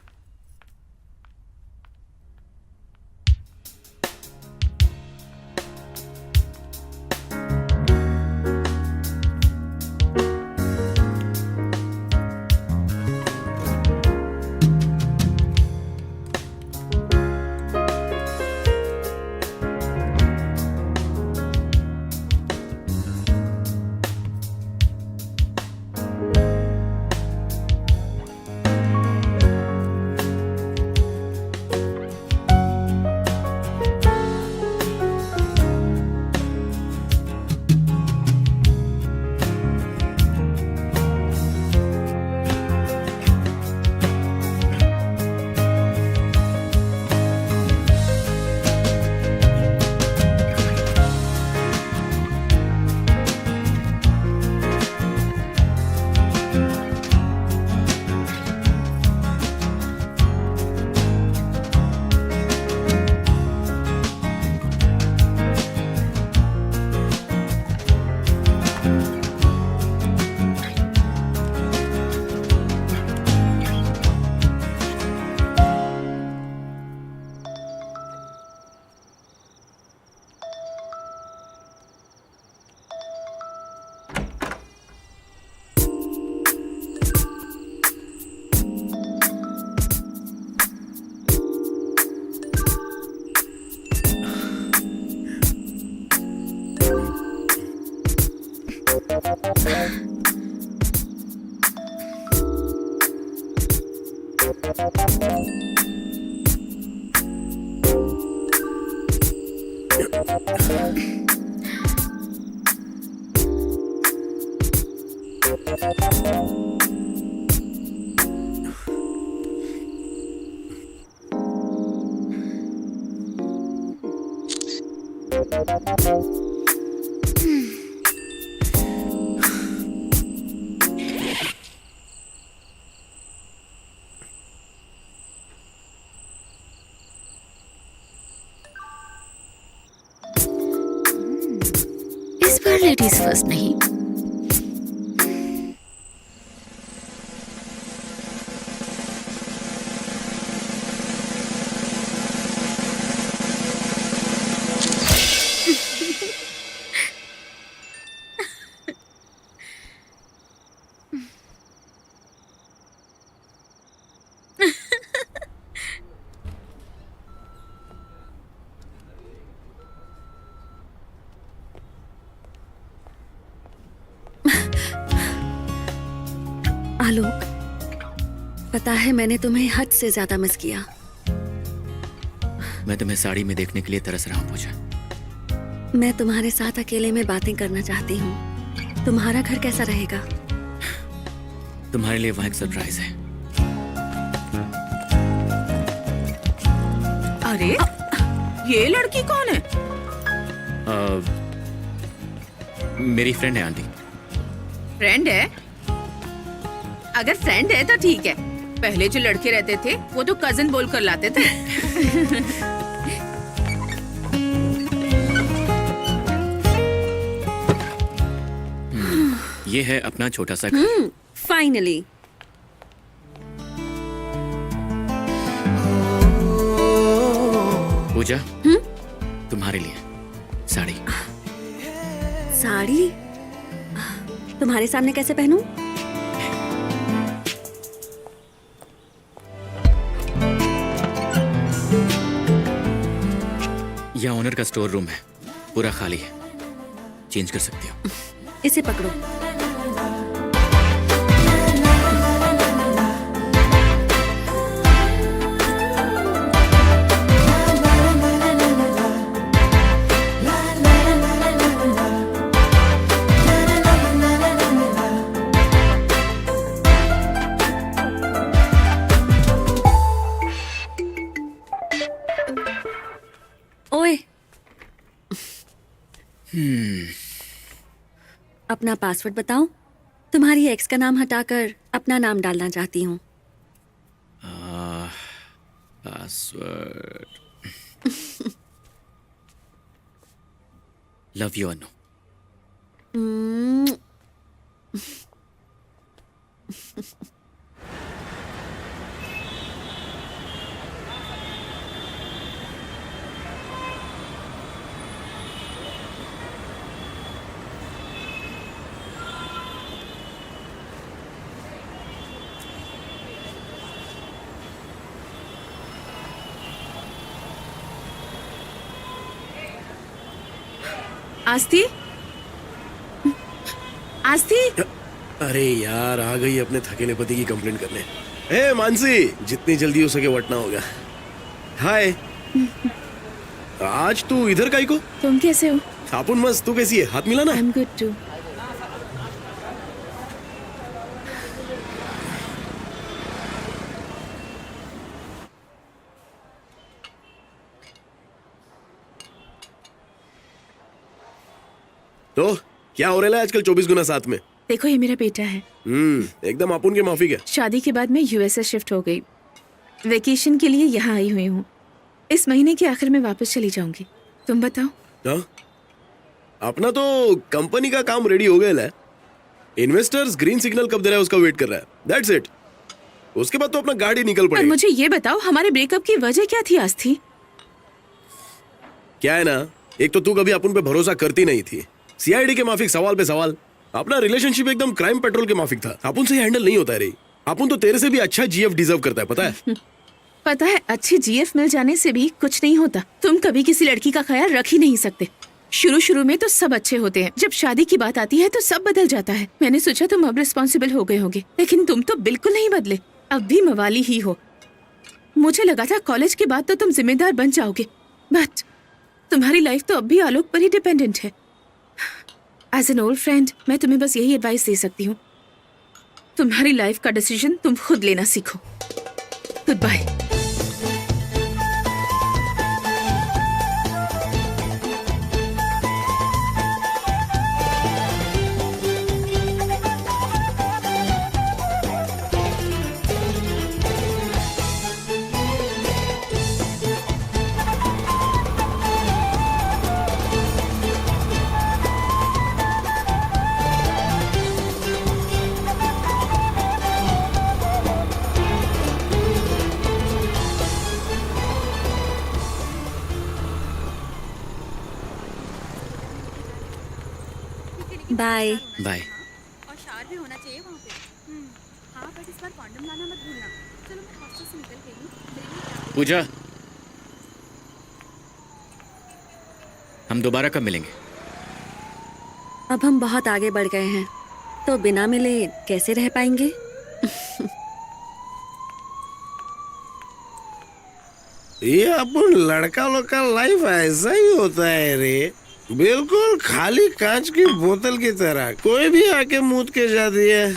इस बार लेडीज फर्स्ट नहीं। आलोक, पता है मैंने तुम्हें हद से ज्यादा मिस किया। मैं तुम्हें साड़ी में देखने के लिए तरस रहा हूँ पूजा। मैं तुम्हारे साथ अकेले में बातें करना चाहती हूँ। तुम्हारा घर कैसा रहेगा? तुम्हारे लिए वहाँ एक सरप्राइज है। अरे ये लड़की कौन है? मेरी फ्रेंड है आंटी। फ्रेंड है? अगर फ्रेंड है तो ठीक है। पहले जो लड़के रहते थे वो तो कजन बोलकर लाते थे। ये है अपना छोटा सा घर। फाइनली। पूजा, तुम्हारे लिए साड़ी। साड़ी तुम्हारे सामने कैसे पहनूं? यह ओनर का स्टोर रूम है, पूरा खाली है, चेंज कर सकती हो। इसे पकड़ो। ओए, अपना पासवर्ड बताओ। तुम्हारी एक्स का नाम हटाकर अपना नाम डालना चाहती हूँ। पासवर्ड लव यू अनु। आस्ती, आस्ती। अरे यार, आ गई अपने थकेले पति की कंप्लेंट करने। ए मानसी, जितनी जल्दी हो सके वटना होगा। हाय। आज तू इधर काई को? तुम कैसे हो? अपन मस्त, तू कैसी है? हाथ मिला ना? I am good too. तो क्या हो रहा है आजकल 24 गुना साथ में? देखो, ये मेरा बेटा है। एकदम अपुन के माफी है। शादी के बाद मैं यूएसए शिफ्ट हो गई। वेकेशन के लिए यहाँ आई हुई हूँ। इस महीने के आखिर में वापस चली जाऊंगी। तुम बताओ। हाँ? अपना तो कंपनी का काम रेडी हो गया है। इन्वेस्टर्स ग्रीन सिग्नल कब दे रहा है उसका वेट कर रहा है। That's it. उसके बाद तो अपना गाड़ी निकल पर पड़ेगा। मुझे ये बताओ, हमारे ब्रेकअप की वजह क्या थी आस्थी? क्या है ना, एक तो तू कभी अपन पे भरोसा करती नहीं थी। सीआईडी के माफिक सवाल पे सवाल। अपना रिलेशनशिप एकदम क्राइम पेट्रोल के माफिक था। अपन से हैंडल नहीं होता है रे। अपन तो तेरे से भी अच्छा जीएफ डिजर्व करता है, पता है? पता है, अच्छी जीएफ मिल जाने से भी कुछ नहीं होता। तुम कभी किसी लड़की का ख्याल रख ही नहीं सकते। शुरू में तो सब अच्छे होते हैं, जब शादी की बात आती है तो सब बदल जाता है। मैंने सोचा तुम अब रिस्पॉन्सिबल हो गए होगे, लेकिन तुम तो बिल्कुल नहीं बदले। अब भी मवाली ही हो। मुझे लगा था कॉलेज के बाद तो तुम जिम्मेदार बन जाओगे, बट तुम्हारी लाइफ तो अब भी आलोक पर ही डिपेंडेंट है। एज एन ओल्ड फ्रेंड, मैं तुम्हें बस यही एडवाइस दे सकती हूँ, तुम्हारी लाइफ का डिसीजन तुम खुद लेना सीखो। Good bye. Bye bye. और शावर भी होना चाहिए वहाँ पे। हाँ, बट इस बार कॉन्डम लाना मत भूलना। चलो, मैं हॉस्टल से निकल गई हूँ। पूजा, हम दोबारा कब मिलेंगे? अब हम बहुत आगे बढ़ गए हैं, तो बिना मिले कैसे रह पाएंगे? ये अपन लड़का लोग का लाइफ ऐसा ही होता है रे, बिल्कुल खाली कांच की बोतल की तरह। कोई भी आके मूत के जाती है,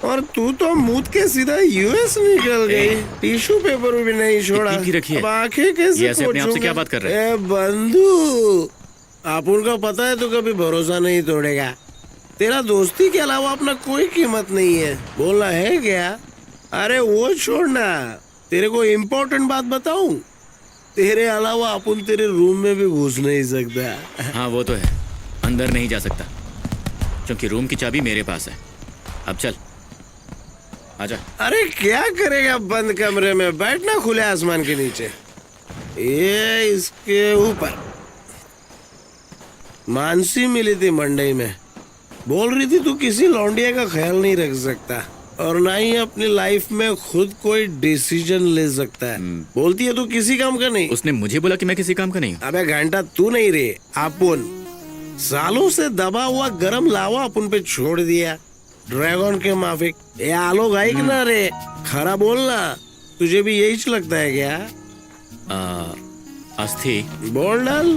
और तू तो मूत के सीधा यूएस निकल गई। टिश्यू पेपर भी नहीं छोड़ा। इतनी की रखिए। अब आंखें कैसे ये ऐसे अपने आप से पोंछूंगा? क्या बात कर रहे हैं? ए बंधु, अपन का पता है तू कभी भरोसा नहीं तोड़ेगा। तेरा दोस्ती के अलावा अपना कोई कीमत नहीं है। बोलना है क्या? अरे वो छोड़ना, तेरे को इम्पोर्टेंट बात बताऊं? तेरे अलावा अपन तेरे रूम में भी घुस नहीं सकता। हाँ, वो तो है, अंदर नहीं जा सकता। क्योंकि रूम की चाबी मेरे पास है। अब चल, आजा। अरे क्या करेगा बंद कमरे में, बैठना खुले आसमान के नीचे। ये इसके ऊपर मानसी मिली थी मंडई में, बोल रही थी तू किसी लौंडिया का ख्याल नहीं रख सकता और ना ही अपनी लाइफ में खुद कोई डिसीजन ले सकता है। बोलती है तू किसी काम का नहीं। उसने मुझे बोला कि मैं किसी काम का नहीं हूँ। अबे घंटा तू नहीं रे, अपन सालों से दबा हुआ गरम लावा अपन पे छोड़ दिया। ड्रैगन के माफिक ये आलो गाइक ना रे, खरा बोलना। तुझे भी यही लगता है क्या? अस्थि, बोल डाल।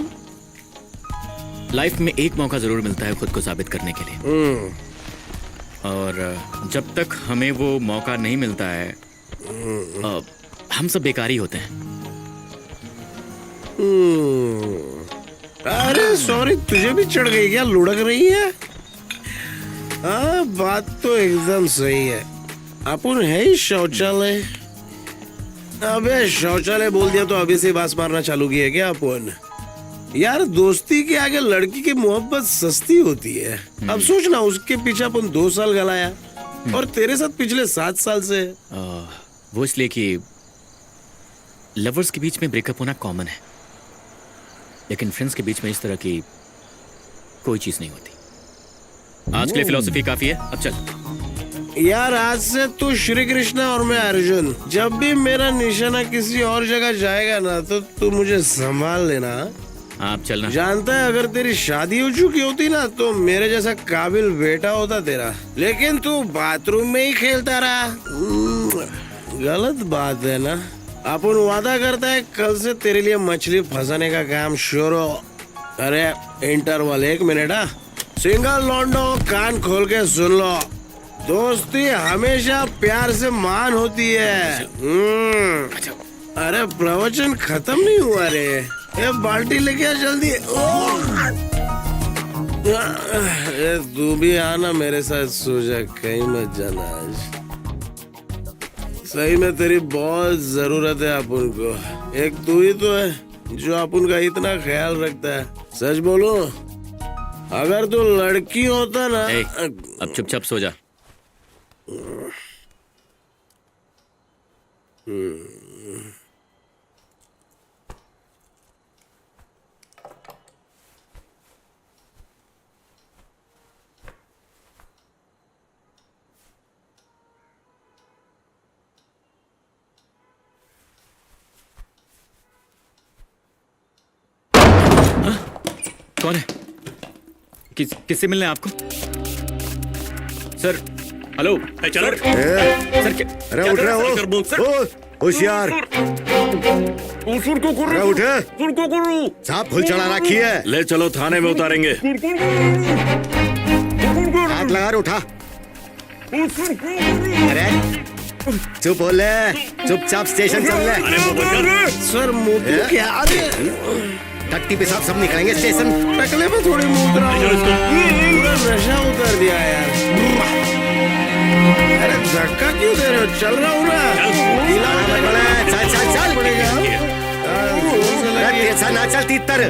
लाइफ में एक मौका जरूर मिलता है खुद को साबित करने के लिए, और जब तक हमें वो मौका नहीं मिलता है हम सब बेकार ही होते हैं। अरे सॉरी, तुझे भी चढ़ गई क्या? लुढ़क रही है? हाँ, बात तो एकदम सही है। अपन है ही शौचालय। अबे शौचालय बोल दिया तो अभी से बास मारना चालू की है क्या अपन? यार दोस्ती के आगे लड़की की मोहब्बत सस्ती होती है। अब सोचना, उसके पीछे अपन 2 साल गलाया और तेरे साथ पिछले 7 साल से। वो इसलिए कि लवर्स के बीच में ब्रेकअप होना कॉमन है, लेकिन फ्रेंड्स के बीच में इस तरह की कोई चीज नहीं होती। आज के लिए फिलॉसफी काफी है, अब चल। यार आज से तू श्री कृष्ण और मैं अर्जुन। जब भी मेरा निशाना किसी और जगह जाएगा ना तो तू मुझे संभाल लेना। आप चलना। जानता है अगर तेरी शादी हो चुकी होती ना तो मेरे जैसा काबिल बेटा होता तेरा, लेकिन तू बाथरूम में ही खेलता रहा। गलत बात है ना। अपन वादा करता है कल से तेरे लिए मछली फंसाने का काम शुरू। अरे इंटरवल 1 मिनट। सिंगल लौंडो कान खोल के सुन लो, दोस्ती हमेशा प्यार से मान होती है। अरे प्रवचन खत्म नहीं हुआ रे, ये बाल्टी लेके आ जल्दी। तू भी आना मेरे साथ, सो जा, कहीं मत जाना आज। सही में तेरी बहुत जरूरत है अपन को। एक तू ही तो है जो अपन का इतना ख्याल रखता है। सच बोलो, अगर तू लड़की होता ना। अब चुपचाप सो जा। कौन है? किससे मिलना है आपको? Sir, hello. चलो सर, अरे उठ रहे हो? होशियार, उठे। सांप फुल चढ़ा रखी है। ले चलो, थाने में उतारेंगे। हाथ लगा, उठा। अरे चुप हो ले, चुपचाप स्टेशन चल ले। सर मोती क्या? अरे टट्टी पेशाब सब निकलेंगे स्टेशन। टकले में थोड़ी मुद्रा, पूरा नशा उतर दिया यार। अरे धक्का क्यों दे रहे हो? चल रहा हूँ ना। चल चल चल पड़ेगा। ऐसा ना चल तीतर।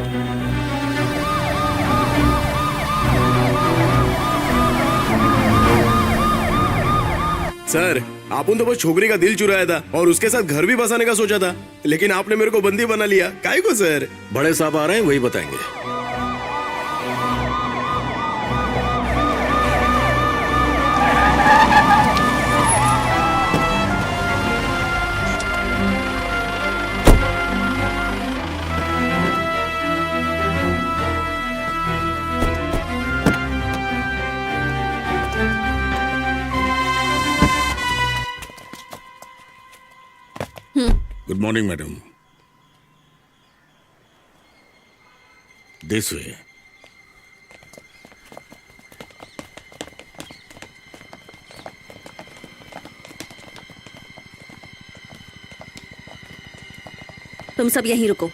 सर आपने तो बस छोकरी का दिल चुराया था और उसके साथ घर भी बसाने का सोचा था, लेकिन आपने मेरे को बंदी बना लिया। काहे को सर? बड़े साहब आ रहे हैं, वही बताएंगे। Good morning madam. This way. तुम सब यहीं रुको।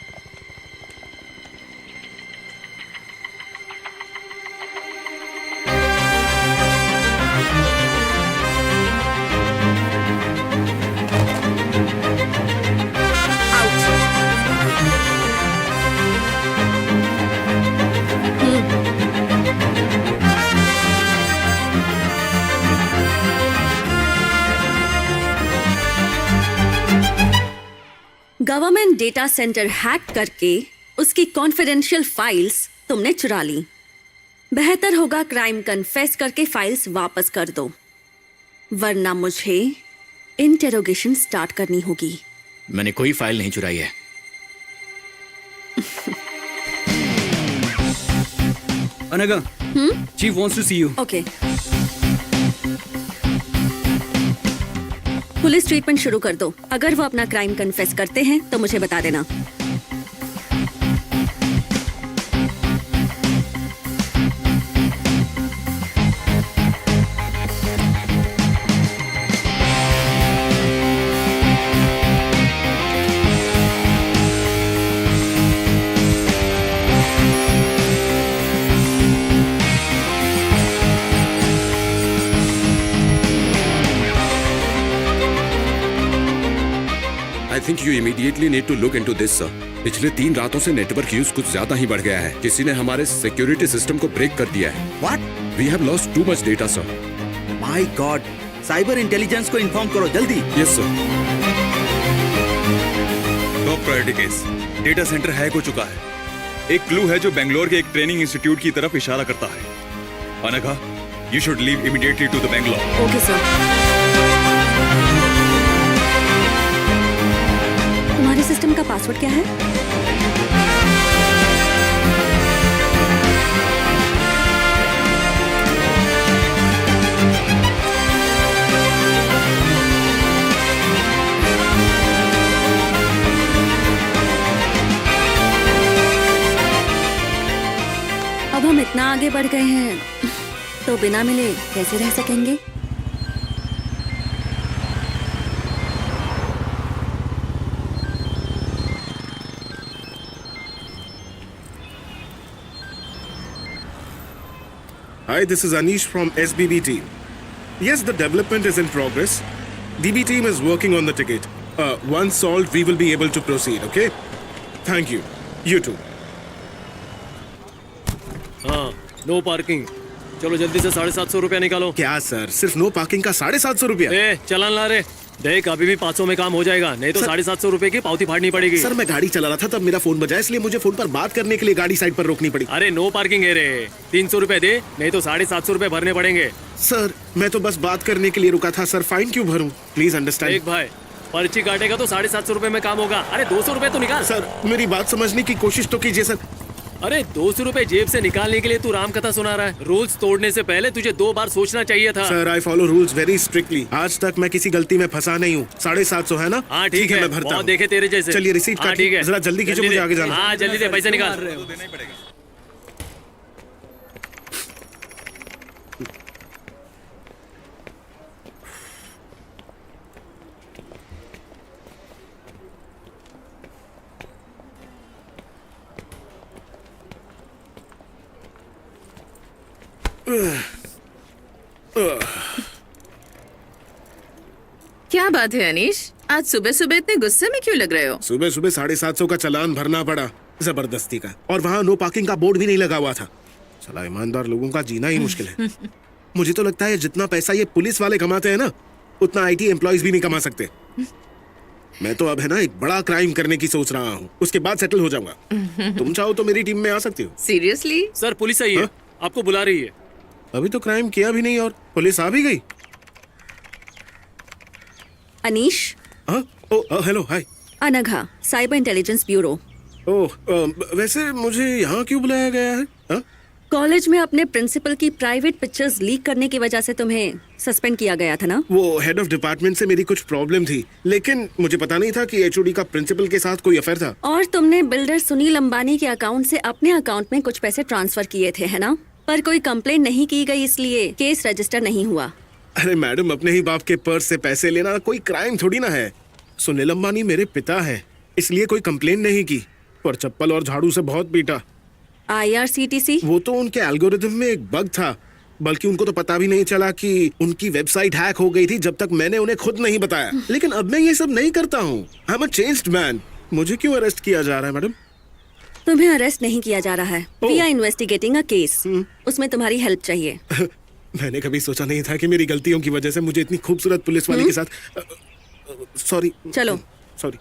गवर्नमेंट डेटा सेंटर हैक करके उसकी कॉन्फिडेंशियल फाइल्स तुमने चुरा ली। बेहतर होगा क्राइम कन्फेस करके फाइल्स वापस कर दो, वरना मुझे इंटेरोगेशन स्टार्ट करनी होगी। मैंने कोई फाइल नहीं चुराई है। Anagha, chief wants to see you. Okay, police treatment शुरू कर दो। अगर वो अपना क्राइम कन्फेस करते हैं तो मुझे बता देना। I think you immediately need to look into this sir. पिछले 3 रातों से नेटवर्क यूज कुछ ज्यादा ही बढ़ गया है। किसी ने हमारे सिक्योरिटी सिस्टम को ब्रेक कर दिया है। What? We have lost too much data sir. My god, cyber intelligence को इन्फॉर्म करो जल्दी। Yes sir. Top priority case. Data centre hack हो चुका है। एक क्लू है जो बेंगलोर के एक ट्रेनिंग इंस्टीट्यूट की तरफ इशारा करता है। Anagha, you should leave immediately to the Bangalore. Okay sir. तुम्हारे सिस्टम का पासवर्ड क्या है? अब हम इतना आगे बढ़ गए हैं तो बिना मिले कैसे रह सकेंगे? Hi, this is Anish from SBB team. Yes, the development is in progress. DB team is working on the ticket. Once solved, we will be able to proceed, okay? Thank you. You too. हाँ, नो पार्किंग। चलो जल्दी से 750 रुपया निकालो। क्या सर, सिर्फ नो पार्किंग का 750 रुपया? ए, चलान ला रे। देख अभी भी 500 में काम हो जाएगा, नहीं तो 750 रुपए की पावती फाड़नी पड़ेगी। सर मैं गाड़ी चला रहा था तब मेरा फोन बजा, इसलिए मुझे फोन पर बात करने के लिए गाड़ी साइड पर रोकनी पड़ी। अरे नो पार्किंग है रे। 300 रुपए दे, नहीं तो 750 रुपए भरने पड़ेंगे। सर मैं तो बस बात करने के लिए रुका था सर, फाइन क्यों भरूं? Please understand. देख भाई, पर्ची काटेगा तो 750 रुपए में काम होगा। अरे 200 रुपए तो निकाल। सर मेरी बात समझने की कोशिश तो कीजिए सर। अरे 200 रुपए जेब से निकालने के लिए तू राम कथा सुना रहा है। रूल्स तोड़ने से पहले तुझे 2 बार सोचना चाहिए था। Sir I follow rules very strictly. आज तक मैं किसी गलती में फंसा नहीं हूँ। 750 है ना? हाँ ठीक है, मैं भरता बहुत हूँ। देखे तेरे जैसे। चलिए रिसीट हाँ, ठीक है। जरा जल्दी कीजिए, मुझे आगे जाना। हाँ जल्दी दे, पैसे निकाल। क्या बात है अनीश, आज सुबह सुबह इतने गुस्से में क्यों लग रहे हो? सुबह सुबह 750 का चालान भरना पड़ा जबरदस्ती का, और वहाँ नो पार्किंग का बोर्ड भी नहीं लगा हुआ था। साला ईमानदार लोगों का जीना ही मुश्किल है। मुझे तो लगता है जितना पैसा ये पुलिस वाले कमाते हैं ना, उतना आईटी एम्प्लॉयज भी नहीं कमा सकते। मैं तो अब है ना एक बड़ा क्राइम करने की सोच रहा हूँ, उसके बाद सेटल हो जाऊंगा। तुम चाहो तो मेरी टीम में आ सकती हो। सीरियसली? सर पुलिस आई है, आपको बुला रही है। अभी तो क्राइम किया भी नहीं और पुलिस आ भी गई। अनीश। हाँ, hello, hi. Anagha, cyber intelligence bureau. Oh, वैसे मुझे यहाँ क्यों बुलाया गया है? हाँ? कॉलेज में अपने प्रिंसिपल की प्राइवेट पिक्चर्स लीक करने की वजह से तुम्हें सस्पेंड किया गया था ना? वो हेड ऑफ डिपार्टमेंट से मेरी कुछ प्रॉब्लम थी, लेकिन मुझे पता नहीं था कि एचओडी का प्रिंसिपल के साथ कोई अफेयर था। और तुमने बिल्डर सुनील अंबानी के अकाउंट से अपने अकाउंट में कुछ पैसे ट्रांसफर किए थे, है ना? पर कोई कंप्लेंट नहीं की गई, इसलिए केस रजिस्टर नहीं हुआ। अरे मैडम, अपने ही बाप के पर्स से पैसे लेना कोई क्राइम थोड़ी ना है। सुनील अंबानी मेरे पिता है, इसलिए कोई कंप्लेंट नहीं की, पर चप्पल और झाड़ू से बहुत पीटा। IRCTC? वो तो उनके एल्गोरिथम में एक बग था, बल्कि उनको तो पता भी नहीं चला कि उनकी वेबसाइट हैक हो गई थी जब तक मैंने उन्हें खुद नहीं बताया। लेकिन अब मैं ये सब नहीं करता हूँ। I am a changed man. मुझे क्यों अरेस्ट किया जा रहा है मैडम? तुम्हें अरेस्ट नहीं किया जा रहा है। We are investigating a case. उसमें तुम्हारी हेल्प चाहिए। मैंने कभी सोचा नहीं था कि मेरी गलतियों की वजह से मुझे इतनी खूबसूरत पुलिस वाले के साथ। सॉरी। चलो। सॉरी।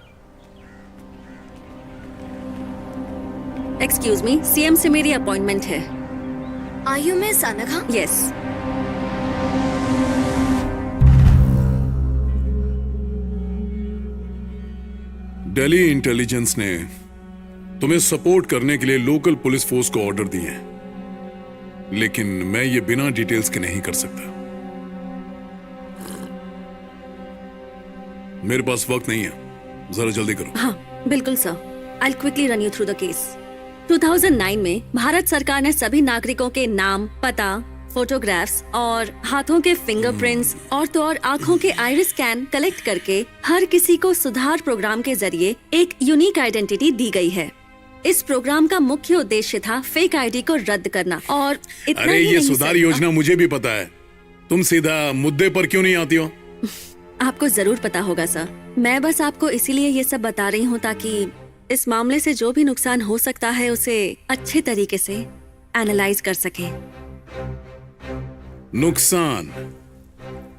एक्सक्यूज मी, सीएम से मेरी अपॉइंटमेंट है। आयु में सानघा? यस। दिल्ली इंटेलिजेंस ने तुम्हें सपोर्ट करने के लिए लोकल पुलिस फोर्स को ऑर्डर दिए हैं, लेकिन मैं ये बिना डिटेल्स के नहीं कर सकता। मेरे पास वक्त नहीं है, जरा जल्दी करो। हाँ बिल्कुल sir, I'll quickly run you through the case. 2009 में भारत सरकार ने सभी नागरिकों के नाम, पता, फोटोग्राफ्स और हाथों के फिंगरप्रिंट्स और तो और आँखों के आइरिस स्कैन कलेक्ट करके हर किसी को सुधार प्रोग्राम के जरिए एक यूनिक आइडेंटिटी दी गई है। इस प्रोग्राम का मुख्य उद्देश्य था फेक आईडी को रद्द करना। और इतना अरे ही ये नहीं सुधार सर, योजना मुझे भी पता है, तुम सीधा मुद्दे पर क्यों नहीं आती हो? आपको जरूर पता होगा सर। मैं बस आपको इसीलिए ये सब बता रही हूँ ताकि इस मामले से जो भी नुकसान हो सकता है उसे अच्छे तरीके से एनालाइज कर सके। नुकसान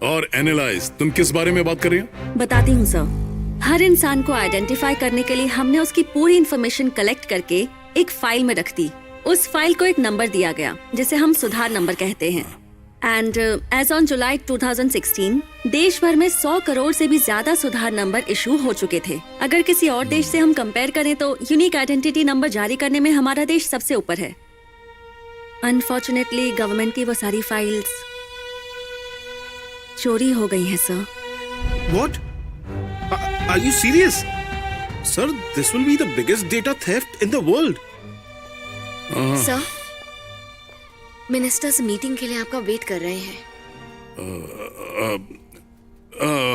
और एनालाइज, तुम किस बारे में बात कर रही हो? बताती हूँ सर। हर इंसान को आइडेंटिफाई करने के लिए हमने उसकी पूरी इंफॉर्मेशन कलेक्ट करके एक फाइल में रख दी। उस फाइल को एक नंबर दिया गया जिसे हम सुधार नंबर कहते हैं। एंड एज ऑन जुलाई 2016 देश भर में 100 करोड़ से भी ज्यादा सुधार नंबर इशू हो चुके थे। अगर किसी और देश से हम कंपेयर करें तो यूनिक आइडेंटिटी नंबर जारी करने में हमारा देश सबसे ऊपर है। अनफॉर्चुनेटली गवर्नमेंट की वो सारी फाइल्स चोरी हो गई हैं sir. What? Are you serious? Sir, this will be the biggest data theft in the world. Sir, ministers meeting के लिए आपका वेट कर रहे हैं।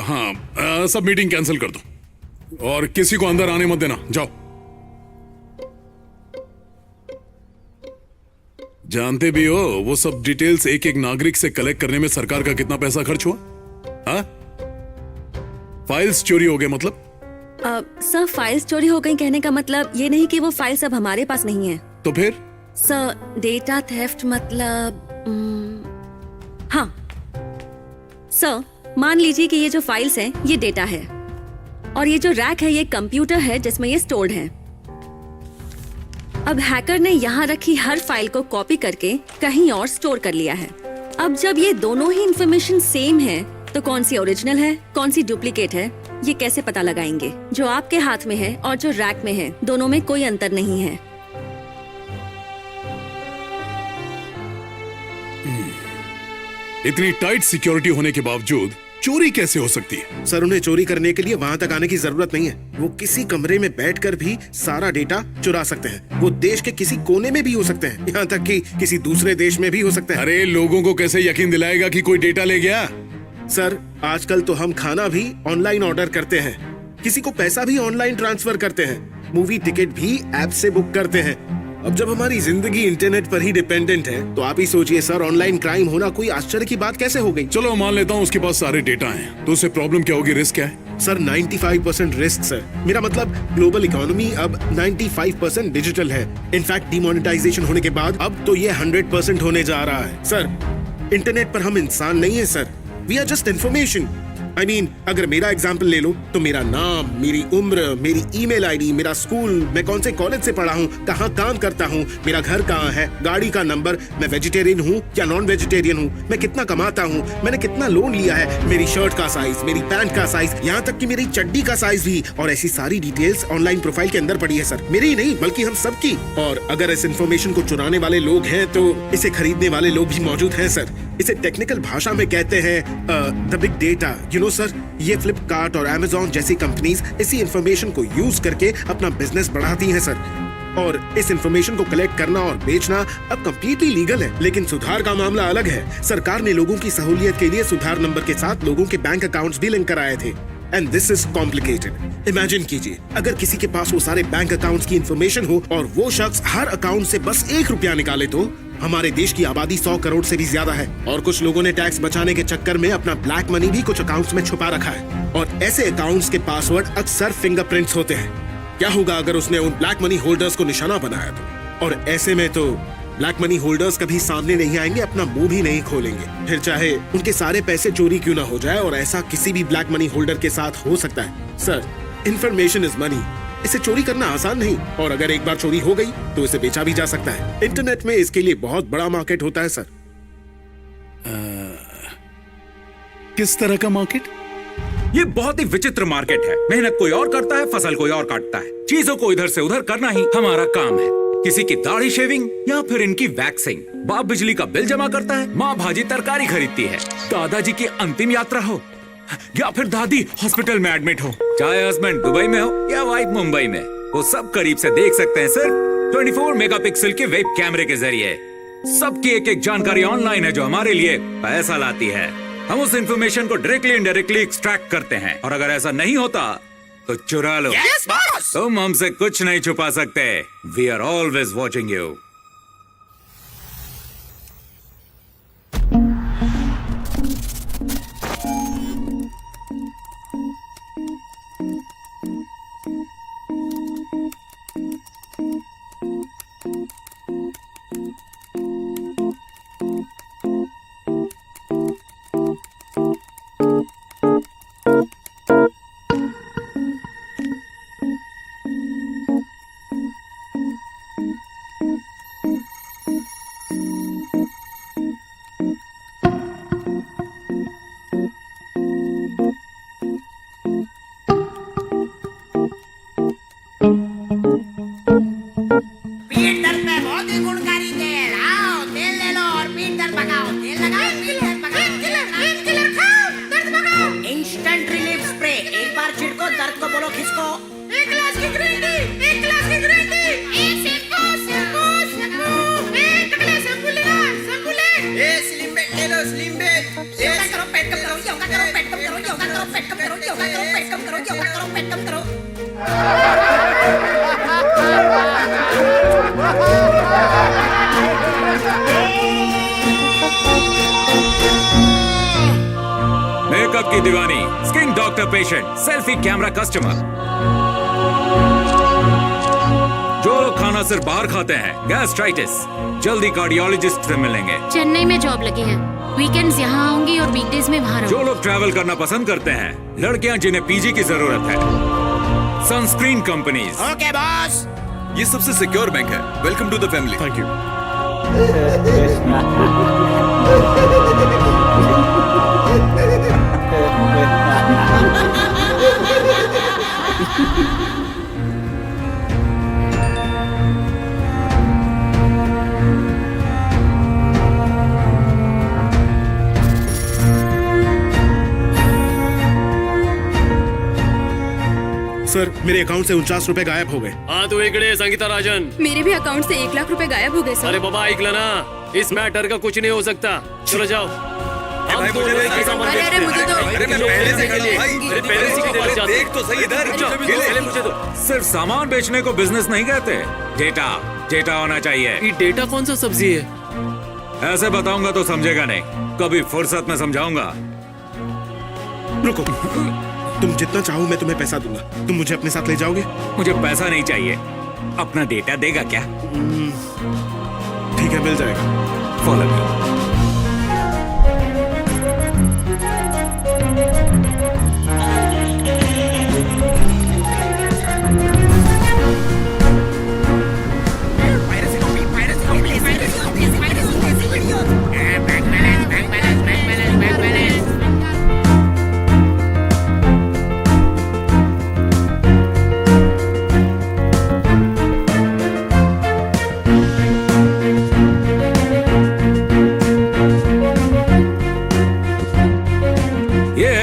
हाँ, सब मीटिंग कैंसिल कर दो और किसी को अंदर आने मत देना, जाओ। जानते भी हो वो सब डिटेल्स एक एक नागरिक से कलेक्ट करने में सरकार का कितना पैसा खर्च हुआ? हाँ? फाइल्स चोरी हो गए मतलब? सर, फाइल्स चोरी हो गई कहने का मतलब ये नहीं कि वो फाइल्स अब हमारे पास नहीं है। तो फिर? सर, डेटा थेफ्ट मतलब हाँ सर, मान लीजिए कि ये जो फाइल्स हैं ये डेटा है और ये जो रैक है ये कंप्यूटर है जिसमें ये स्टोर्ड है। अब हैकर ने यहाँ रखी हर फाइल को कॉपी करके कहीं और स्टोर कर लिया है। अब जब ये दोनों ही इंफॉर्मेशन सेम है तो कौन सी ओरिजिनल है कौन सी डुप्लीकेट है ये कैसे पता लगाएंगे? जो आपके हाथ में है और जो रैक में है दोनों में कोई अंतर नहीं है। इतनी टाइट सिक्योरिटी होने के बावजूद चोरी कैसे हो सकती है? सर, उन्हें चोरी करने के लिए वहाँ तक आने की जरूरत नहीं है। वो किसी कमरे में बैठकर भी सारा डेटा चुरा सकते हैं। वो देश के किसी कोने में भी हो सकते हैं, यहाँ तक कि किसी दूसरे देश में भी हो सकते हैं। अरे लोगों को कैसे यकीन दिलाएगा कि कोई डेटा ले गया? सर, आजकल तो हम खाना भी ऑनलाइन ऑर्डर करते हैं, किसी को पैसा भी ऑनलाइन ट्रांसफर करते हैं, मूवी टिकट भी ऐप से बुक करते हैं। अब जब हमारी जिंदगी इंटरनेट पर ही डिपेंडेंट है तो आप ही सोचिए सर, ऑनलाइन क्राइम होना कोई आश्चर्य की बात कैसे हो गई? चलो मान लेता हूँ उसके पास सारे डेटा हैं, तो उससे प्रॉब्लम क्या होगी? रिस्क क्या है? Sir, 95% risk sir. मेरा मतलब ग्लोबल इकोनॉमी अब 95% डिजिटल है। इनफैक्ट डिमोनेटाइजेशन होने के बाद अब तो ये 100% होने जा रहा है। सर, इंटरनेट पर हम इंसान नहीं है sir, we are just information. I mean, अगर मेरा एग्जाम्पल ले लो तो मेरा नाम, मेरी उम्र, मेरी ईमेल आईडी, मेरा स्कूल, मैं कौन से कॉलेज से पढ़ा हूँ, कहाँ काम करता हूँ, मेरा घर कहाँ है, गाड़ी का नंबर, मैं वेजिटेरियन हूँ या नॉन वेजिटेरियन हूँ, मैं कितना कमाता हूँ, मैंने कितना लोन लिया है, मेरी शर्ट का साइज, मेरी पैंट का साइज, यहाँ तक कि मेरी चड्डी का साइज भी। और ऐसी सारी डिटेल्स ऑनलाइन प्रोफाइल के अंदर पड़ी है सर, मेरी ही नहीं बल्कि हम सबकी। और अगर इस इन्फॉर्मेशन को चुराने वाले लोग हैं तो इसे खरीदने वाले लोग भी मौजूद हैं सर। इसे टेक्निकल भाषा में कहते हैं the big data. You know sir, ये फ्लिपकार्ट और अमेज़न जैसी कंपनीज इसी इंफॉर्मेशन को यूज करके अपना बिजनेस बढ़ाती हैं सर। और इस इंफॉर्मेशन को कलेक्ट करना और बेचना अब कंप्लीटली लीगल है। लेकिन सुधार का मामला अलग है। सरकार ने लोगों की सहूलियत के लिए सुधार नंबर के साथ लोगों के बैंक अकाउंट्स भी लिंक कराए थे। And this is complicated. Imagine कीजिए, अगर किसी के पास वो सारे बैंक अकाउंट्स की इंफॉर्मेशन हो और वो शख्स हर अकाउंट से बस 1 रुपया निकाले तो हमारे देश की आबादी 100 करोड़ से भी ज्यादा है। और कुछ लोगों ने टैक्स बचाने के चक्कर में अपना ब्लैक मनी भी कुछ अकाउंट्स में छुपा रखा है। और ऐसे अकाउंट्स के पासवर्ड अक्सर फिंगरप्रिंट्स होते हैं। क्या होगा अगर उसने उन ब्लैक मनी होल्डर्स को निशाना बनाया तो? और ऐसे में तो ब्लैक मनी होल्डर्स कभी सामने नहीं आएंगे, अपना मुंह भी नहीं खोलेंगे, फिर चाहे उनके सारे पैसे चोरी क्यों ना हो जाए। और ऐसा किसी भी ब्लैक मनी होल्डर के साथ हो सकता है। सर, इंफॉर्मेशन इज मनी इसे चोरी करना आसान नहीं, और अगर एक बार चोरी हो गई तो इसे बेचा भी जा सकता है। इंटरनेट में इसके लिए बहुत बड़ा मार्केट होता है सर। किस तरह का मार्केट? ये बहुत ही विचित्र मार्केट है। मेहनत कोई और करता है, फसल कोई और काटता है। चीजों को इधर से उधर करना ही हमारा काम है। किसी की दाढ़ी शेविंग या फिर इनकी वैक्सिंग। बाप बिजली का बिल जमा करता है, माँ भाजी तरकारी खरीदती है, दादाजी की अंतिम यात्रा हो या फिर दादी हॉस्पिटल में एडमिट हो, चाहे हस्बैंड दुबई में हो या वाइफ मुंबई में, वो सब करीब से देख सकते हैं सर 24 मेगापिक्सल के वेब कैमरे के जरिए। सबकी एक एक जानकारी ऑनलाइन है जो हमारे लिए पैसा लाती है। हम उस इंफॉर्मेशन को डायरेक्टली इनडायरेक्टली एक्सट्रैक्ट करते हैं, और अगर ऐसा नहीं होता तो चुरा लो। Yes, boss! तुम हमसे कुछ नहीं छुपा सकते। We are always watching you. पीठ दर्द में बहुत ही गुणकारी तेल। आओ तेल ले लो और पीठ दर्द भगाओ। तेल लगाओ, पीठ दर्द भगाओ। पेनकिलर खाओ, दर्द भगाओ। इंस्टेंट रिलीफ स्प्रे, एक बार छिड़को, दर्द को बोलो खिसको। एक गिलास की ग्रीन टी, एक गिलास की ग्रीन टी। एक शैम्पू, शैम्पू, शैम्पू। एक टकला शैम्पू लेना, शैम्पू ले। ए स्लिम बेड ले लो, स्लिम बेड। योगा करो, पेट कम करो, योगा करो, पेट कम करो, योगा करो, पेट कम करो, योगा करो, पेट कम करो, योगा करो, पेट कम करो। मेकअप की दीवानी, skin doctor patient, selfie camera customer. जो लोग खाना सिर्फ बाहर खाते हैं, गैस्ट्राइटिस, जल्दी कार्डियोलॉजिस्ट से मिलेंगे। चेन्नई में जॉब लगी है, वीकेंड्स यहाँ आऊंगी और वीकडेज में वहाँ जो लोग ट्रैवल करना पसंद करते हैं, लड़कियां जिन्हें पीजी की जरूरत है, सनस्क्रीन कंपनीज। Okay boss. ये सबसे सिक्योर बैंक है। Welcome to the family. Thank you. Sir, मेरे अकाउंट से 49 रुपए गायब हो गए। हाँ तू इकडे संगीता राजन। मेरे भी अकाउंट से 1 लाख रुपए गायब हो गए सर। अरे बाबा ऐकलं ना, इस मैटर का कुछ नहीं हो सकता। चलो जाओ। हम दोनों एक ही सामान बेचते हैं। मुझे दो। अरे मैं पहले से देख तो सही इधर। पहले मुझे दो। सिर्फ सामान बेचने को बिजनेस नहीं कहते, डेटा डेटा होना चाहिए। ये डेटा कौन सा सब्जी है? ऐसे बताऊंगा तो समझेगा नहीं, कभी फुर्सत में समझाऊंगा। रुको, तुम जितना चाहो मैं तुम्हें पैसा दूंगा। तुम मुझे अपने साथ ले जाओगे? मुझे पैसा नहीं चाहिए, अपना डेटा देगा क्या? ठीक है, मिल जाएगा। Follow me.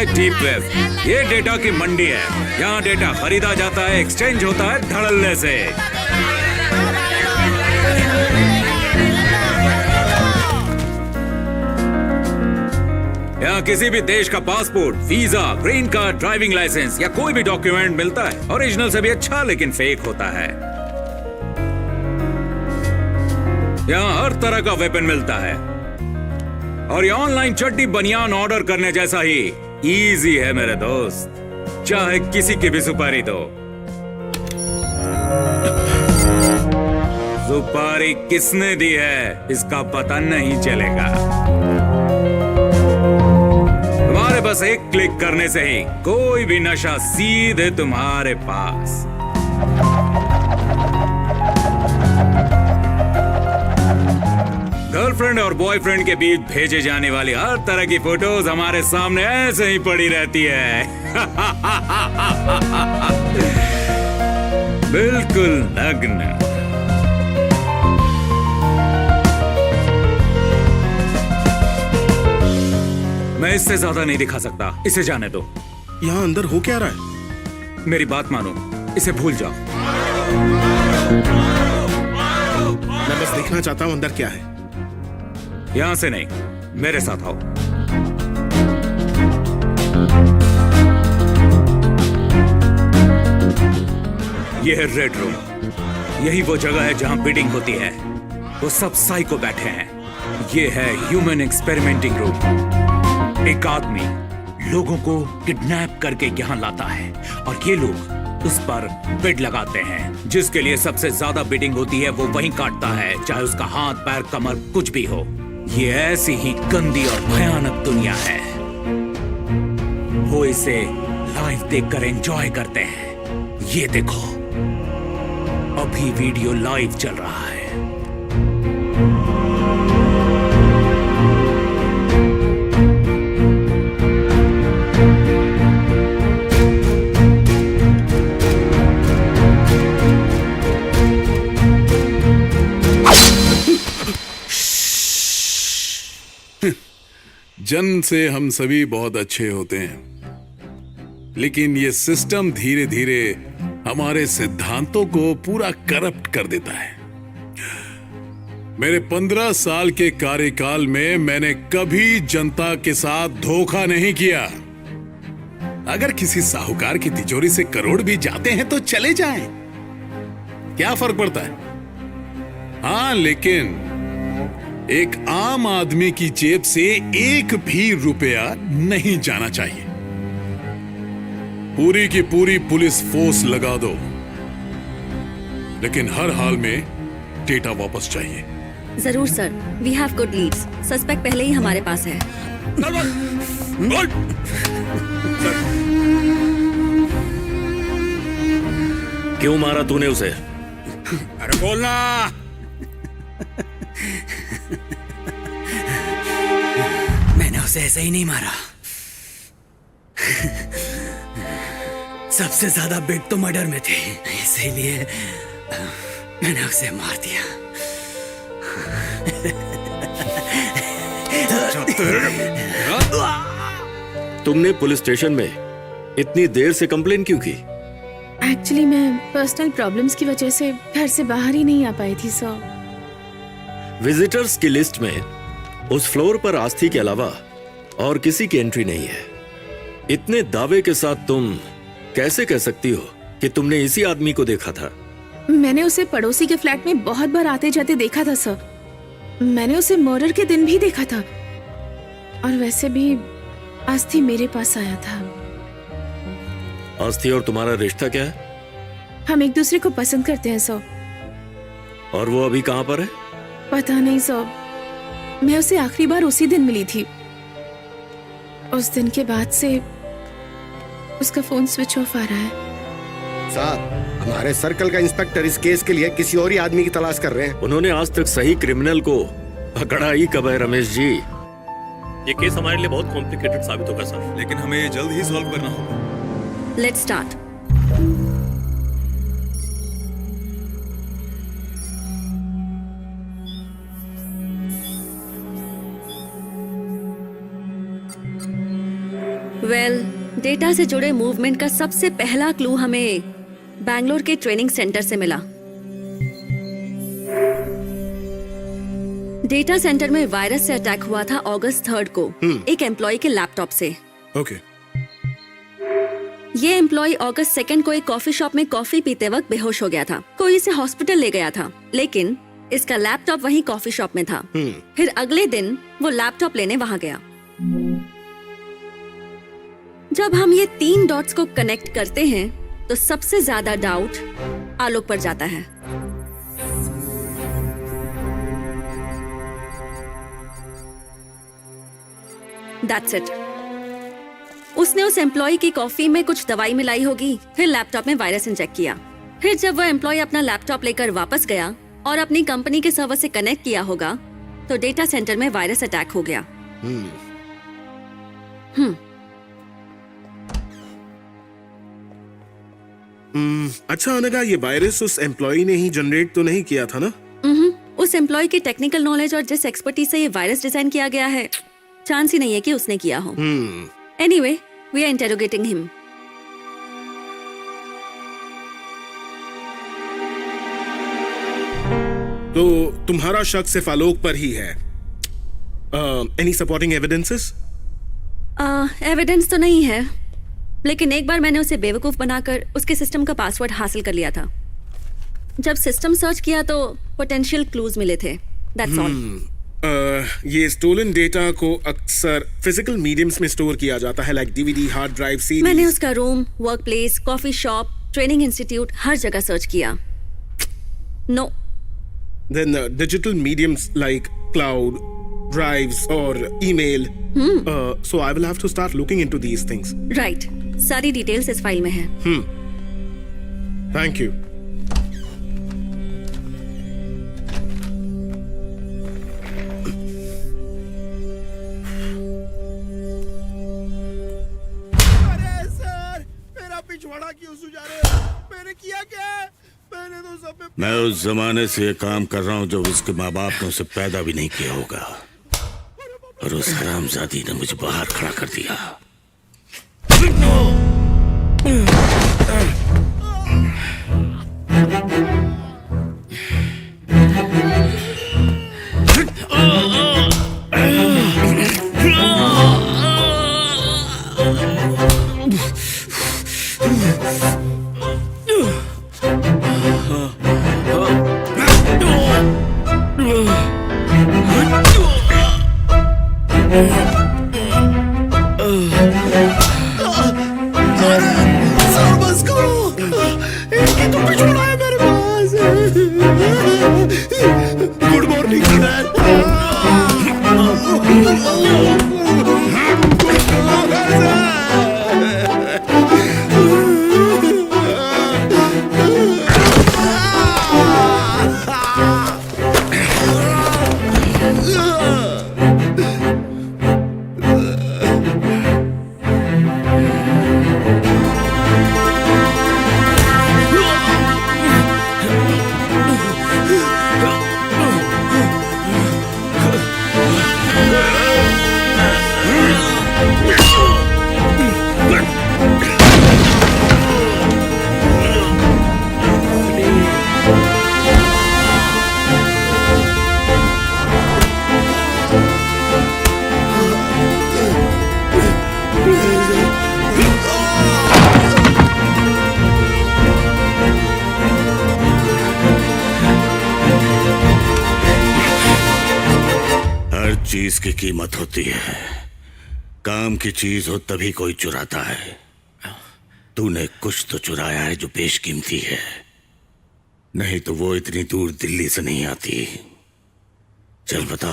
डीप वेब, ये डेटा की मंडी है। यहाँ डेटा खरीदा जाता है, एक्सचेंज होता है धड़ल्ले से। यहाँ किसी भी देश का passport, visa, green card, driving licence या कोई भी डॉक्यूमेंट मिलता है। ओरिजिनल से भी अच्छा लेकिन फेक होता है। यहाँ हर तरह का वेपन मिलता है, और ये ऑनलाइन चड्डी बनियान ऑर्डर करने जैसा ही इजी है मेरे दोस्त। चाहे किसी की भी सुपारी दो, सुपारी किसने दी है इसका पता नहीं चलेगा। तुम्हारे बस एक क्लिक करने से ही कोई भी नशा सीधे तुम्हारे पास। गर्लफ्रेंड और बॉयफ्रेंड के बीच भेजे जाने वाली हर तरह की फोटोज हमारे सामने ऐसे ही पड़ी रहती है। बिल्कुल नग्न। मैं इससे ज्यादा नहीं दिखा सकता, इसे जाने दो। यहाँ अंदर हो क्या रहा है? मेरी बात मानो, इसे भूल जाओ। मैं बस देखना चाहता हूँ अंदर क्या है। यहां से नहीं, मेरे साथ आओ। यह है रेड रूम। यही वो जगह है जहां बिडिंग होती है। वो सब साइको बैठे हैं। ये है ह्यूमन एक्सपेरिमेंटिंग रूम। एक आदमी लोगों को किडनैप करके यहाँ लाता है और ये लोग उस पर बिड लगाते हैं। जिसके लिए सबसे ज्यादा बिडिंग होती है वो वहीं काटता है, चाहे उसका हाथ पैर कमर कुछ भी हो। ये ऐसी ही गंदी और भयानक दुनिया है। वो इसे लाइव देखकर एंजॉय करते हैं। ये देखो, अभी वीडियो लाइव चल रहा है। जन्म से हम सभी बहुत अच्छे होते हैं, लेकिन ये सिस्टम धीरे धीरे हमारे सिद्धांतों को पूरा करप्ट कर देता है। मेरे 15 साल के कार्यकाल में मैंने कभी जनता के साथ धोखा नहीं किया। अगर किसी साहूकार की तिजोरी से करोड़ भी जाते हैं तो चले जाएं, क्या फर्क पड़ता है? हाँ, लेकिन एक आम आदमी की जेब से एक भी रुपया नहीं जाना चाहिए। पूरी की पूरी पुलिस फोर्स लगा दो, लेकिन हर हाल में डेटा वापस चाहिए। जरूर sir, we have good leads. Suspect पहले ही हमारे पास है। क्यों मारा तूने उसे? अरे बोलना। मैंने उसे ऐसे ही नहीं मारा। सबसे ज्यादा बिड तो मर्डर में थी, इसीलिए मैंने उसे मार दिया। तुमने पुलिस स्टेशन में इतनी देर से कंप्लेन क्यों की? एक्चुअली मैं पर्सनल प्रॉब्लम्स की वजह से घर से बाहर ही नहीं आ पाई थी सर। विजिटर्स की लिस्ट में उस फ्लोर पर आस्थी के अलावा और किसी की एंट्री नहीं है। इतने दावे के साथ तुम कैसे कह सकती हो कि तुमने इसी आदमी को देखा था? मैंने उसे पड़ोसी के फ्लैट में बहुत बार आते जाते देखा था सर। मैंने उसे मर्डर के दिन भी देखा था, और वैसे भी आस्थी मेरे पास आया था। आस्थी और तुम्हारा रिश्ता क्या है? हम एक दूसरे को पसंद करते हैं सर। और वो अभी कहां पर है? पता नहीं सर, मैं उसे आखिरी बार उसी दिन मिली थी। उस दिन के बाद से उसका फोन स्विच ऑफ आ रहा है। साहब, हमारे सर्कल का इंस्पेक्टर इस केस के लिए किसी और ही आदमी की तलाश कर रहे हैं। उन्होंने आज तक सही क्रिमिनल को पकड़ा ही कब है रमेश जी? ये केस हमारे लिए बहुत कॉम्प्लिकेटेड साबित होगा सर, लेकिन हमें ये जल्द ही सॉल्व करना होगा। Let's start. डेटा से जुड़े मूवमेंट का सबसे पहला क्लू हमें बैंगलोर के ट्रेनिंग सेंटर से मिला। डेटा सेंटर में वायरस से अटैक हुआ था अगस्त 3 को एक एम्प्लॉय के लैपटॉप से। ओके। ये एम्प्लॉय अगस्त 2 को एक कॉफी शॉप में कॉफी पीते वक्त बेहोश हो गया था। कोई इसे हॉस्पिटल ले गया था, लेकिन इसका लैपटॉप वहीं कॉफी शॉप में था। फिर अगले दिन वो लैपटॉप लेने वहां गया। जब हम ये 3 डॉट्स को कनेक्ट करते हैं तो सबसे ज्यादा डाउट आलोक पर जाता है। That's it. उसने उस एम्प्लॉय की कॉफी में कुछ दवाई मिलाई होगी, फिर लैपटॉप में वायरस इंजेक्ट किया। फिर जब वो एम्प्लॉय अपना लैपटॉप लेकर वापस गया और अपनी कंपनी के सर्वर से कनेक्ट किया होगा, तो डेटा सेंटर में वायरस अटैक हो गया। अच्छा अनघा, ये वायरस उस एम्प्लॉय ने ही जनरेट तो नहीं किया था ना? उस एम्प्लॉय की टेक्निकल नॉलेज और जिस एक्सपर्टीज से ये वायरस डिजाइन किया गया है, चांस ही नहीं है कि उसने किया हो। Anyway, we are interrogating him. तो तुम्हारा शक सिर्फ आलोक पर ही है। Any supporting evidences? एविडेंस तो नहीं है, लेकिन एक बार मैंने उसे बेवकूफ बनाकर उसके सिस्टम का पासवर्ड हासिल कर लिया था। जब सिस्टम सर्च किया तो पोटेंशियल क्लूज मिले थे। That's all. ये स्टोलन डेटा को अक्सर फिजिकल मीडियम्स में स्टोर किया जाता है, like DVD, hard drive, CDs. मैंने उसका room, workplace, coffee shop, training institute, हर जगह सर्च किया। No. Then digital mediums like cloud, drives or email. So I will have to start looking into these things. Right, सारी डिटेल्स इस फाइल में है। Thank you. अरे सर, मेरा पिछवाड़ा क्यों सुझा रहे हो? मैंने किया क्या? मैंने तो सब में... मैं उस जमाने से ये काम कर रहा हूँ जब उसके माँ बाप ने उसे पैदा भी नहीं किया होगा, और उस हरामजादी ने मुझे बाहर खड़ा कर दिया। बस करो, एक ही तो पिछवाड़ा है मेरे पास। Good morning sir. चीज की कीमत होती है, काम की चीज हो तभी कोई चुराता है। तूने कुछ तो चुराया है जो बेशकीमती है, नहीं तो वो इतनी दूर दिल्ली से नहीं आती। चल बता,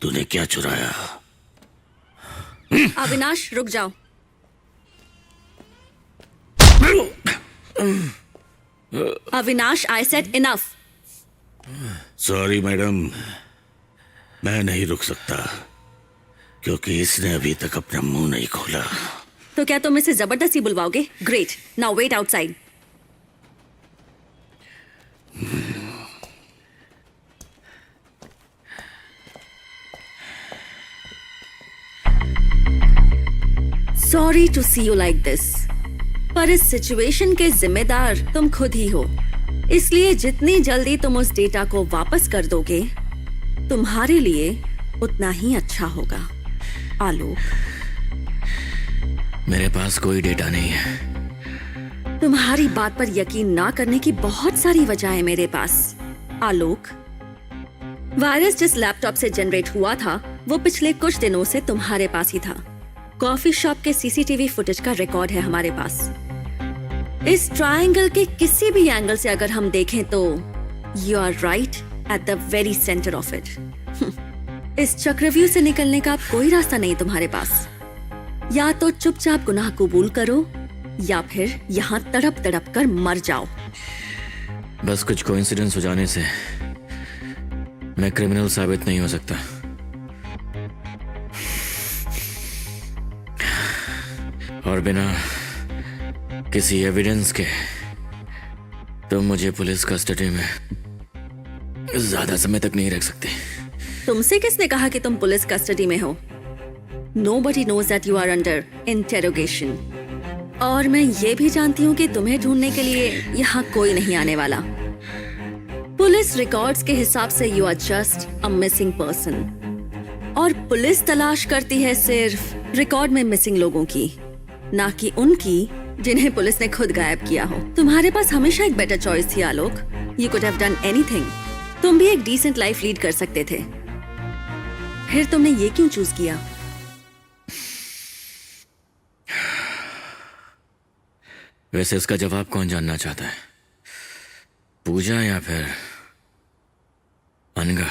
तूने क्या चुराया? अविनाश, रुक जाओ। Avinash, I said enough. Sorry madam, मैं नहीं रुक सकता क्योंकि इसने अभी तक अपना मुंह नहीं खोला। तो क्या तुम इसे जबरदस्ती बुलवाओगे? Great, now wait outside. Sorry to see you like this, पर इस सिचुएशन के जिम्मेदार तुम खुद ही हो। इसलिए जितनी जल्दी तुम उस डेटा को वापस कर दोगे, तुम्हारे लिए उतना ही अच्छा होगा। आलोक, मेरे पास कोई डेटा नहीं है। तुम्हारी बात पर यकीन ना करने की बहुत सारी वजह है मेरे पास। आलोक, वायरस जिस लैपटॉप से जनरेट हुआ था वो पिछले कुछ दिनों से तुम्हारे पास ही था। कॉफी शॉप के सीसीटीवी फुटेज का रिकॉर्ड है हमारे पास। इस ट्रायंगल के किसी भी एंगल से अगर हम देखें तो you are right at the very centre of it. इस चक्रव्यूह से निकलने का कोई रास्ता नहीं तुम्हारे पास। या तो चुपचाप गुनाह कबूल करो या फिर यहाँ तड़प तड़प कर मर जाओ। बस कुछ कोइंसिडेंस हो जाने से मैं क्रिमिनल साबित नहीं हो सकता। और बिना किसी एविडेंस के तुम मुझे पुलिस कस्टडी में ज्यादा समय तक नहीं रख सकते। तुमसे किसने कहा कि तुम पुलिस कस्टडी में हो? Nobody knows that you are under interrogation. और मैं ये भी जानती हूँ कि तुम्हें ढूंढने के लिए यहाँ कोई नहीं आने वाला। पुलिस रिकॉर्ड्स के हिसाब से you are just a missing person. और पुलिस तलाश करती है सिर्फ रिकॉर्ड में मिसिंग लोगों की, ना कि उनकी जिन्हें पुलिस ने खुद गायब किया हो। तुम्हारे पास हमेशा एक बेटर चॉइस थी आलोक। You could have done anything. तुम भी एक डिसेंट लाइफ लीड कर सकते थे, फिर तुमने ये क्यों चूज किया? वैसे इसका जवाब कौन जानना चाहता है, पूजा या फिर अनगा?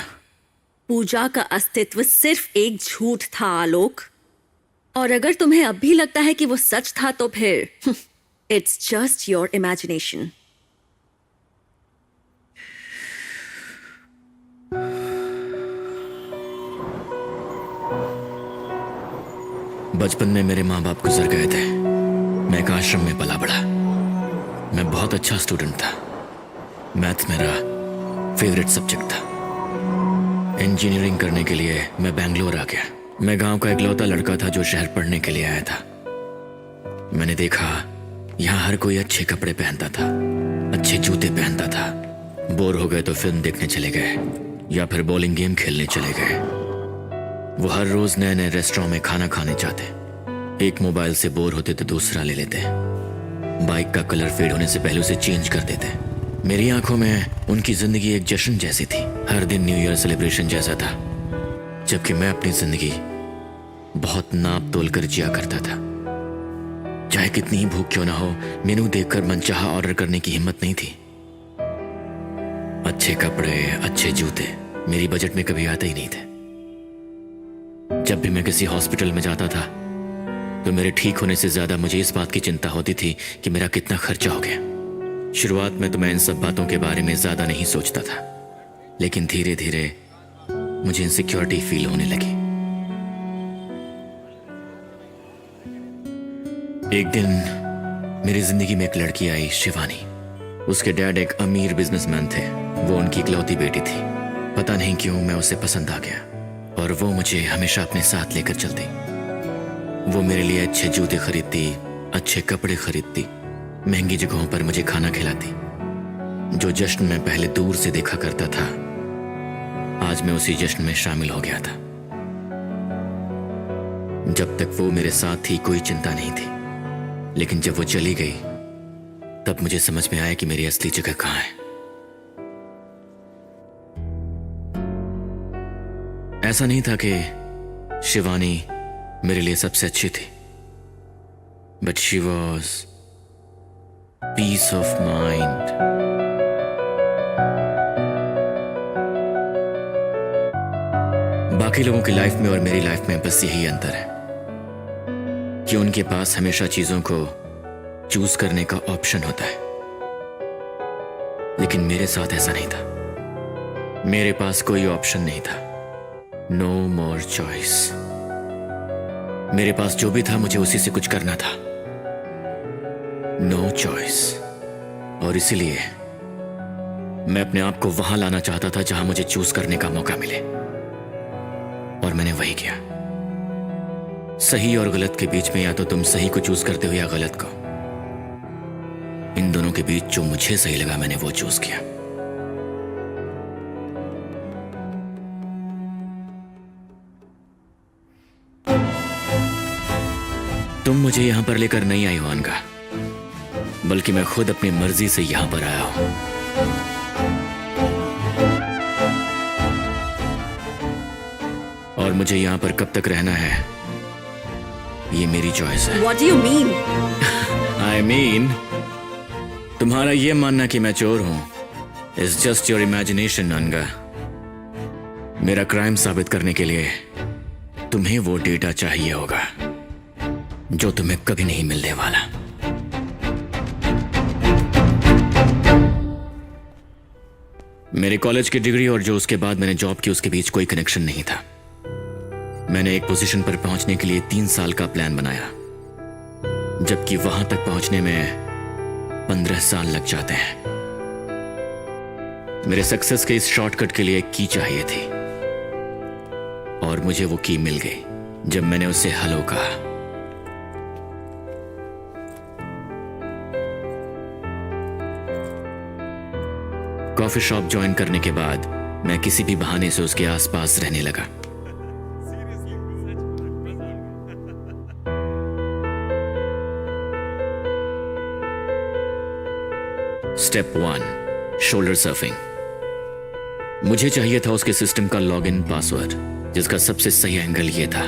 पूजा का अस्तित्व सिर्फ एक झूठ था आलोक, और अगर तुम्हें अब भी लगता है कि वो सच था तो फिर इट्स जस्ट योर इमेजिनेशन। बचपन में मेरे माँ बाप गुजर गए थे। मैं एक आश्रम में पला बढ़ा। मैं बहुत अच्छा स्टूडेंट था। मैथ मेरा फेवरेट सब्जेक्ट था। इंजीनियरिंग करने के लिए मैं बेंगलोर आ गया। मैं गांव का इकलौता लड़का था जो शहर पढ़ने के लिए आया था। मैंने देखा यहाँ हर कोई अच्छे कपड़े पहनता था, अच्छे जूते पहनता था। बोर हो गए तो फिल्म देखने चले गए या फिर बॉलिंग गेम खेलने चले गए। वो हर रोज नए नए रेस्टोरेंट में खाना खाने जाते। एक मोबाइल से बोर होते तो दूसरा ले लेते। बाइक का कलर फेड होने से पहले उसे चेंज कर देते। मेरी आंखों में उनकी जिंदगी एक जश्न जैसी थी, हर दिन न्यू ईयर सेलिब्रेशन जैसा था। जबकि मैं अपनी जिंदगी बहुत नाप तोल कर जिया करता था। चाहे कितनी ही भूख क्यों ना हो, मेनू देखकर मनचाहा ऑर्डर करने की हिम्मत नहीं थी। अच्छे कपड़े, अच्छे जूते मेरी बजट में कभी आते ही नहीं थे। जब भी मैं किसी हॉस्पिटल में जाता था तो मेरे ठीक होने से ज्यादा मुझे इस बात की चिंता होती थी कि मेरा कितना खर्चा हो गया। शुरुआत में तो मैं इन सब बातों के बारे में ज्यादा नहीं सोचता था, लेकिन धीरे धीरे मुझे इनसिक्योरिटी फील होने लगी। एक दिन मेरी जिंदगी में एक लड़की आई, शिवानी। उसके डैड एक अमीर बिजनेसमैन थे। वो उनकी इकलौती बेटी थी। पता नहीं क्यों मैं उसे पसंद आ गया और वो मुझे हमेशा अपने साथ लेकर चलती। वो मेरे लिए अच्छे जूते खरीदती, अच्छे कपड़े खरीदती, महंगी जगहों पर मुझे खाना खिलाती। जो जश्न मैं पहले दूर से देखा करता था, आज मैं उसी जश्न में शामिल हो गया था। जब तक वो मेरे साथ थी कोई चिंता नहीं थी, लेकिन जब वो चली गई तब मुझे समझ में आया कि मेरी असली जगह कहाँ है। ऐसा नहीं था कि शिवानी मेरे लिए सबसे अच्छी थी, but she was peace of mind. बाकी लोगों की लाइफ में और मेरी लाइफ में बस यही अंतर है कि उनके पास हमेशा चीजों को चूज करने का ऑप्शन होता है, लेकिन मेरे साथ ऐसा नहीं था। मेरे पास कोई ऑप्शन नहीं था। नो मोर चॉइस। मेरे पास जो भी था मुझे उसी से कुछ करना था। No choice. और इसीलिए मैं अपने आप को वहां लाना चाहता था जहां मुझे चूज करने का मौका मिले, और मैंने वही किया। सही और गलत के बीच में या तो तुम सही को चूज करते हो या गलत को। इन दोनों के बीच जो मुझे सही लगा मैंने वो चूज किया। तुम मुझे यहां पर लेकर नहीं आई हो अनगा, बल्कि मैं खुद अपनी मर्जी से यहां पर आया हूं। और मुझे यहां पर कब तक रहना है ये मेरी चॉइस है। What do you mean? I mean, तुम्हारा ये मानना कि मैं चोर हूं इज जस्ट योर इमेजिनेशन अनगा। मेरा क्राइम साबित करने के लिए तुम्हें वो डेटा चाहिए होगा जो तुम्हें कभी नहीं मिलने वाला। मेरे कॉलेज की डिग्री और जो उसके बाद मैंने जॉब की उसके बीच कोई कनेक्शन नहीं था। मैंने एक पोजीशन पर पहुंचने के लिए 3 साल का प्लान बनाया, जबकि वहां तक पहुंचने में 15 साल लग जाते हैं। मेरे सक्सेस के इस शॉर्टकट के लिए एक की चाहिए थी, और मुझे वो की मिल गई जब मैंने उससे हेलो कहा। कॉफी शॉप ज्वाइन करने के बाद मैं किसी भी बहाने से उसके आसपास रहने लगा। Step 1, shoulder surfing. मुझे चाहिए था उसके सिस्टम का लॉगिन पासवर्ड, जिसका सबसे सही एंगल ये था।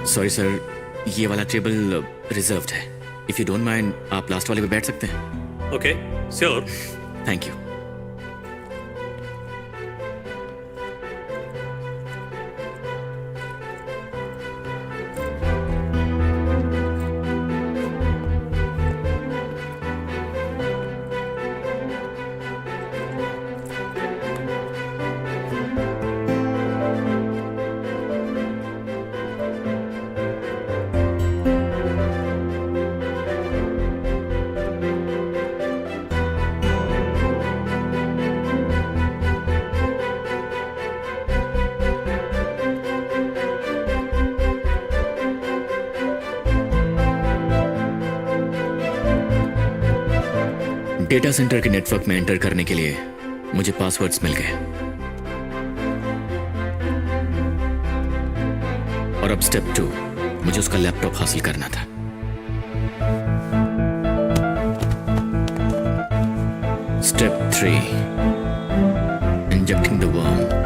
सॉरी सर, ये वाला टेबल रिजर्व्ड है। इफ यू डोंट माइंड, आप लास्ट वाले पे बैठ सकते हैं। Okay, sure. Thank you. Data centre के नेटवर्क में एंटर करने के लिए मुझे पासवर्ड्स मिल गए, और अब स्टेप 2, मुझे उसका लैपटॉप हासिल करना था। Step 3, injecting the worm.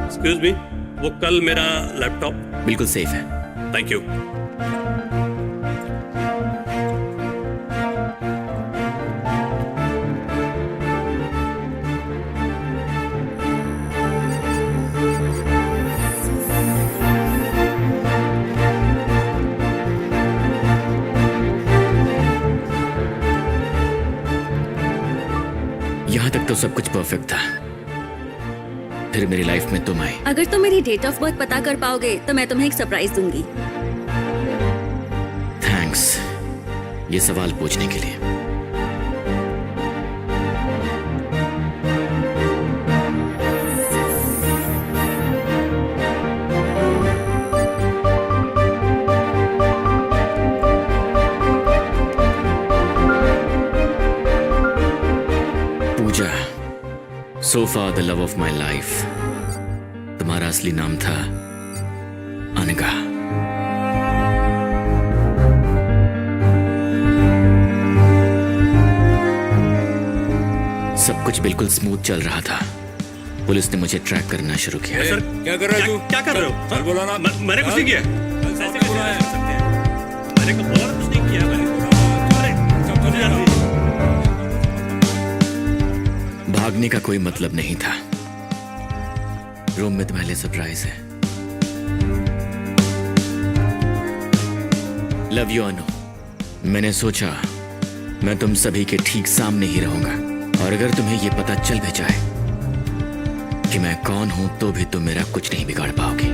Excuse me, वो कल मेरा लैपटॉप? बिल्कुल सेफ है। Thank you. यहां तक तो सब कुछ परफेक्ट था, फिर मेरी लाइफ में तुम आई। अगर तुम मेरी डेट ऑफ बर्थ पता कर पाओगे तो मैं तुम्हें एक सरप्राइज दूंगी। थैंक्स ये सवाल पूछने के लिए। पूजा, so far the love of my life, तुम्हारा असली नाम था अनघा। सब कुछ बिल्कुल स्मूथ चल रहा था। पुलिस ने मुझे ट्रैक करना शुरू किया। सर क्या कर रहे हो? क्या कर रहे हो? सर बोला ना, मैंने कुछ नहीं किया। मैंने कुछ नहीं किया। भागने का कोई मतलब नहीं था। रूम में तुम्हारे लिए सरप्राइज है। लव यू अनु। मैंने सोचा मैं तुम सभी के ठीक सामने ही रहूंगा, और अगर तुम्हें यह पता चल भी जाए कि मैं कौन हूं तो भी तुम मेरा कुछ नहीं बिगाड़ पाओगे।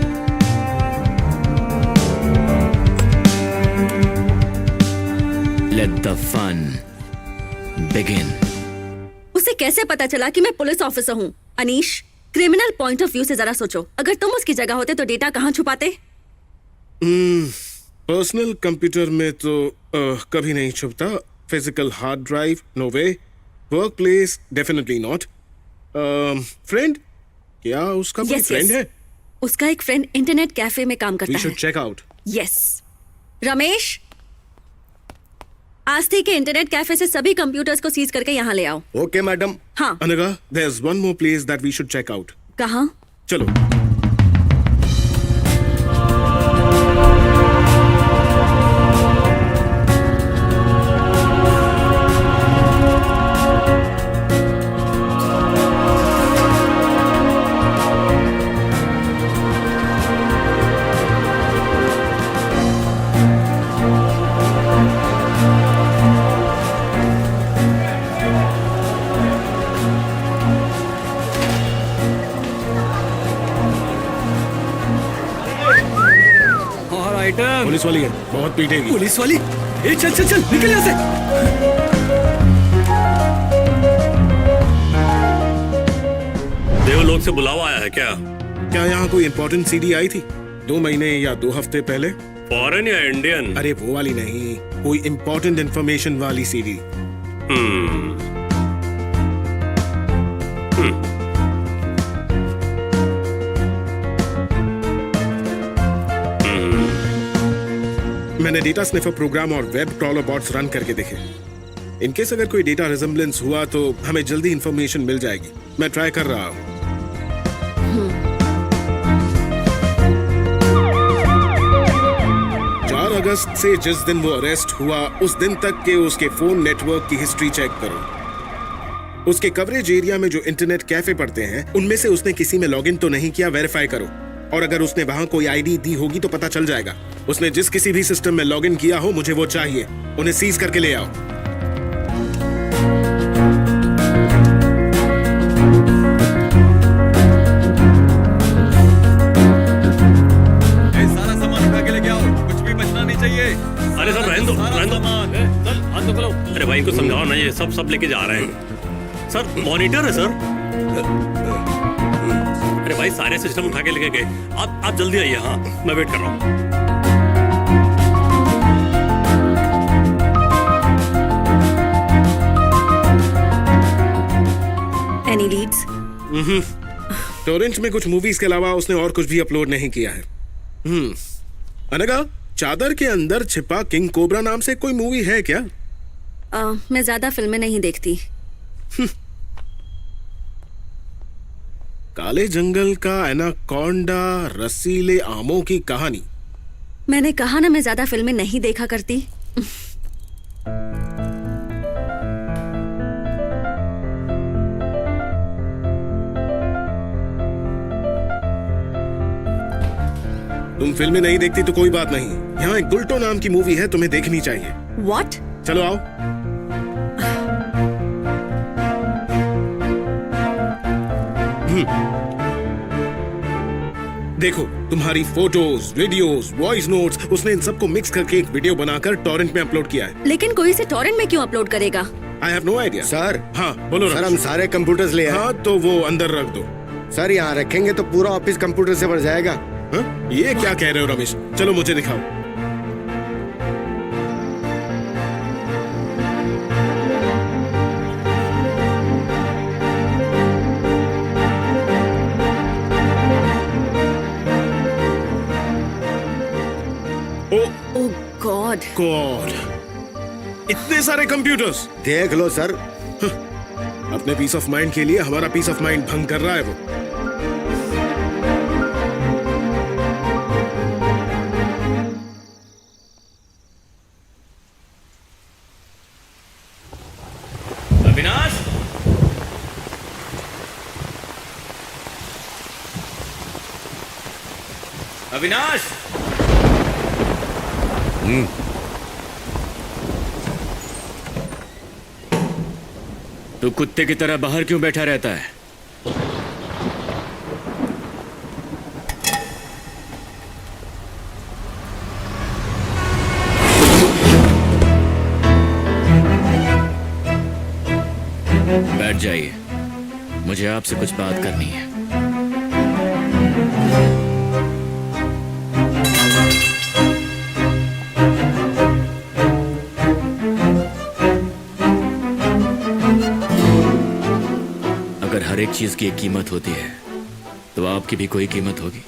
Let the fun begin. उसे कैसे पता चला कि मैं पुलिस ऑफिसर हूँ? Anish, criminal point of view से जरा सोचो, अगर तुम उसकी जगह होते तो डेटा कहाँ छुपाते? पर्सनल कंप्यूटर में तो कभी नहीं छुपता। Physical hard drive, no way. Workplace, definitely not. Friend, क्या उसका कोई फ्रेंड है? उसका एक फ्रेंड इंटरनेट कैफे में काम करता We है। should check out. Yes. Ramesh, Aasthe के इंटरनेट कैफे से सभी कंप्यूटर्स को सीज करके यहाँ ले आओ। Okay madam. हाँ। अनगा, there's one more place that we should check out. कहाँ? चलो। और आइटम। पुलिस वाली है, बहुत पीटेगी। पुलिस वाली? ए चल चल चल निकल यहाँ से। देवलोक से बुलावा आया है क्या? क्या यहाँ कोई इम्पोर्टेंट सीडी आई थी 2 महीने या 2 हफ्ते पहले? फॉरेन या इंडियन? अरे वो वाली नहीं, कोई इम्पोर्टेंट इंफॉर्मेशन वाली सीडी। मैंने डेटा स्निफर प्रोग्राम और वेब क्रॉलर बॉट्स रन करके देखे। इनकेस अगर कोई डेटा रिजेम्बलेंस हुआ तो हमें जल्दी इंफॉर्मेशन मिल जाएगी। मैं ट्राई कर रहा हूँ। 4 अगस्त से जिस दिन वो अरेस्ट हुआ उस दिन तक के उसके फोन नेटवर्क की हिस्ट्री चेक करो। उसके कवरेज एरिया में जो इंटरनेट कैफे पड़ते हैं उनमें से उसने किसी में लॉगिन तो नहीं किया, वेरीफाई करो। और अगर उसने वहां कोई आईडी दी होगी तो पता चल जाएगा। उसने जिस किसी भी सिस्टम में लॉगिन किया हो मुझे वो चाहिए। उन्हें सीज करके ले आओ। सारा सामान उठा के लेके आओ, कुछ भी बचना नहीं चाहिए। अरे सर रहने दो, रहने दो। चल हाथ तो खोलो। अरे भाई इनको समझाओ ना, ये सब लेके जा रहे हैं। सर मॉनिटर है सर। अरे भाई सारे सिस्टम उठा के लेके गए। आप जल्दी आइए। हाँ मैं वेट कर रहा हूँ। Any leads? टोरेंट में कुछ मूवीज के अलावा उसने और कुछ भी अपलोड नहीं किया है। अनगा, चादर के अंदर छिपा किंग कोबरा नाम से कोई मूवी है क्या? मैं ज्यादा फिल्में नहीं देखती। काले जंगल का एनाकोंडा, रसीले आमों की कहानी। मैंने कहा ना मैं ज्यादा फिल्में नहीं देखा करती। तुम फिल्में नहीं देखती तो कोई बात नहीं, यहाँ एक गुल्टो नाम की मूवी है, तुम्हें देखनी चाहिए। What? चलो आओ। देखो, तुम्हारी फोटोज, वीडियोस, वॉइस नोट्स, उसने इन सबको मिक्स करके एक वीडियो बनाकर टॉरेंट में अपलोड किया है। लेकिन कोई इसे टॉरेंट में क्यों अपलोड करेगा? I have no idea. Sir. हाँ बोलो सर, हम सारे कंप्यूटर्स ले आए। हाँ तो वो अंदर रख दो। सर यहाँ रखेंगे तो पूरा ऑफिस कंप्यूटर से भर जाएगा। हाँ? ये क्या कह रहे हो रमेश? चलो मुझे दिखाओ। Oh God! गॉड, इतने सारे कंप्यूटर्स। देख लो सर। अपने पीस ऑफ माइंड के लिए हमारा पीस ऑफ माइंड भंग कर रहा है वो। अविनाश, अविनाश। तू कुत्ते की तरह बाहर क्यों बैठा रहता है? बैठ जाइए, मुझे आपसे कुछ बात करनी है। अगर हर एक चीज की एक कीमत होती है तो आपकी भी कोई कीमत होगी।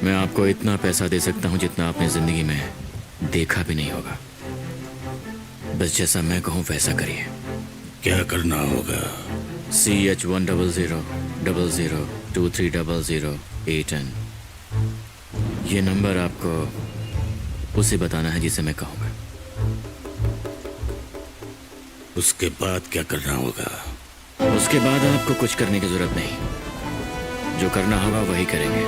मैं आपको इतना पैसा दे सकता हूं जितना आपने जिंदगी में देखा भी नहीं होगा। बस जैसा मैं कहूँ वैसा करिए। क्या करना होगा? CH100002300 ये नंबर आपको उसे बताना है जिसे मैं कहूँगा। उसके बाद क्या करना होगा? उसके बाद आपको कुछ करने की जरूरत नहीं, जो करना होगा वही करेंगे।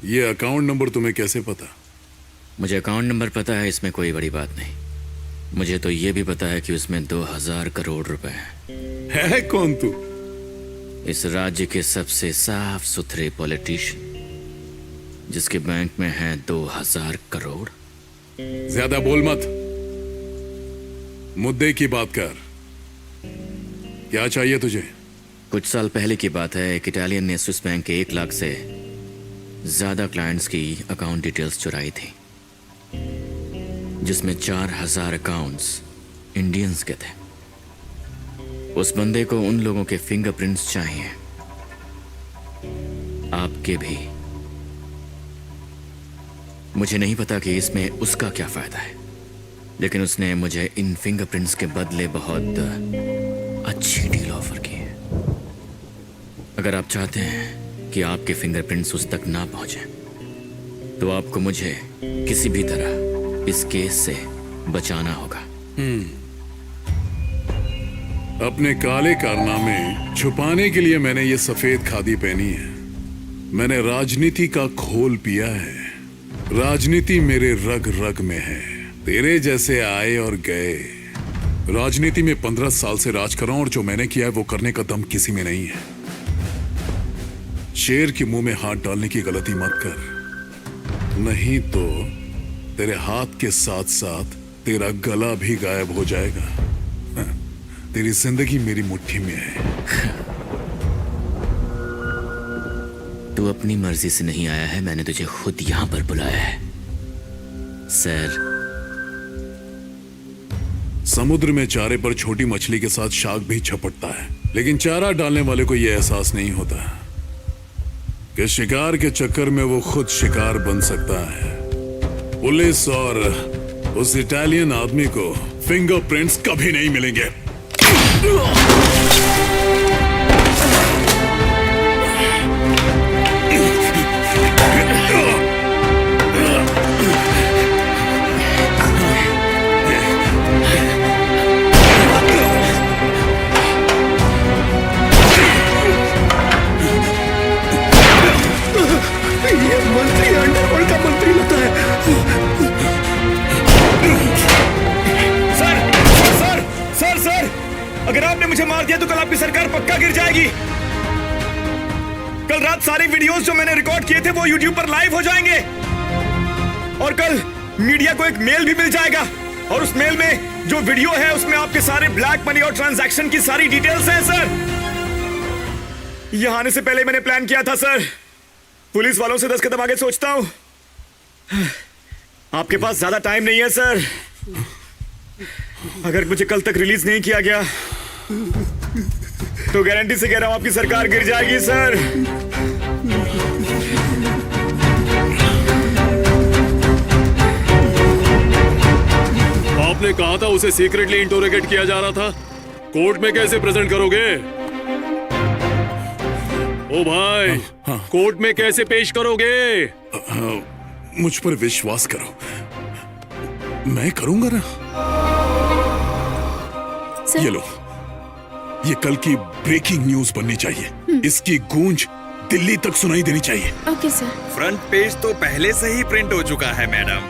ये अकाउंट नंबर तुम्हें कैसे पता? मुझे अकाउंट नंबर पता है, इसमें कोई बड़ी बात नहीं। मुझे तो ये भी पता है कि उसमें 2000 करोड़ रुपए हैं। है कौन तू? इस राज्य के सबसे साफ सुथरे पॉलिटिशियन, जिसके बैंक में है 2000 करोड़। ज्यादा बोल मत, मुद्दे की बात कर। क्या चाहिए तुझे? कुछ साल पहले की बात है, एक इटालियन ने स्विस बैंक के 1 लाख से ज्यादा क्लाइंट्स की अकाउंट डिटेल्स चुराई थी, जिसमें 4000 अकाउंट्स इंडियंस के थे। उस बंदे को उन लोगों के फिंगरप्रिंट्स चाहिए, आपके भी। मुझे नहीं पता कि इसमें उसका क्या फायदा है, लेकिन उसने मुझे इन फिंगरप्रिंट्स के बदले बहुत अच्छी डील ऑफर की है। अगर आप चाहते हैं कि आपके फिंगरप्रिंट्स उस तक ना पहुंचे, तो आपको मुझे किसी भी तरह इस केस से बचाना होगा। अपने काले कारनामे छुपाने के लिए मैंने ये सफेद खादी पहनी है। मैंने राजनीति का घोल पिया है। राजनीति मेरे रग रग में है। तेरे जैसे आए और गए। राजनीति में 15 साल से राज कर रहा हूं, और जो मैंने किया है वो करने का दम किसी में नहीं है। शेर के मुंह में हाथ डालने की गलती मत कर, नहीं तो तेरे हाथ के साथ साथ तेरा गला भी गायब हो जाएगा। तेरी जिंदगी मेरी मुट्ठी में है। तू अपनी मर्जी से नहीं आया है, मैंने तुझे खुद यहां पर बुलाया है। सर, समुद्र में चारे पर छोटी मछली के साथ शार्क भी झपटता है, लेकिन चारा डालने वाले को यह एहसास नहीं होता कि शिकार के चक्कर में वो खुद शिकार बन सकता है। पुलिस और उस इटालियन आदमी को फिंगरप्रिंट्स कभी नहीं मिलेंगे। ये मंत्री अंडरवर्ल्ड का मंत्री लगता है। सर, अगर आपने मुझे मार दिया तो कल आपकी सरकार पक्का गिर जाएगी। कल रात सारे वीडियोस जो मैंने रिकॉर्ड किए थे वो यूट्यूब पर लाइव हो जाएंगे, और कल मीडिया को एक मेल भी मिल जाएगा, और उस मेल में जो वीडियो है उसमें आपके सारे ब्लैक मनी और ट्रांजैक्शन की सारी डिटेल्स हैं। सर, यहां आने से पहले मैंने प्लान किया था सर। पुलिस वालों से 10 कदम आगे सोचता हूं। आपके पास ज्यादा टाइम नहीं है सर। अगर मुझे कल तक रिलीज नहीं किया गया तो गारंटी से कह रहा हूं आपकी सरकार गिर जाएगी सर। आपने कहा था उसे सीक्रेटली इंटरोगेट किया जा रहा था, कोर्ट में कैसे प्रेजेंट करोगे? ओ भाई, कोर्ट में कैसे पेश करोगे? मुझ पर विश्वास करो, मैं करूंगा ना। ये लो, ये कल की ब्रेकिंग न्यूज बननी चाहिए। इसकी गूंज दिल्ली तक सुनाई देनी चाहिए। Okay sir. फ्रंट पेज तो पहले से ही प्रिंट हो चुका है मैडम,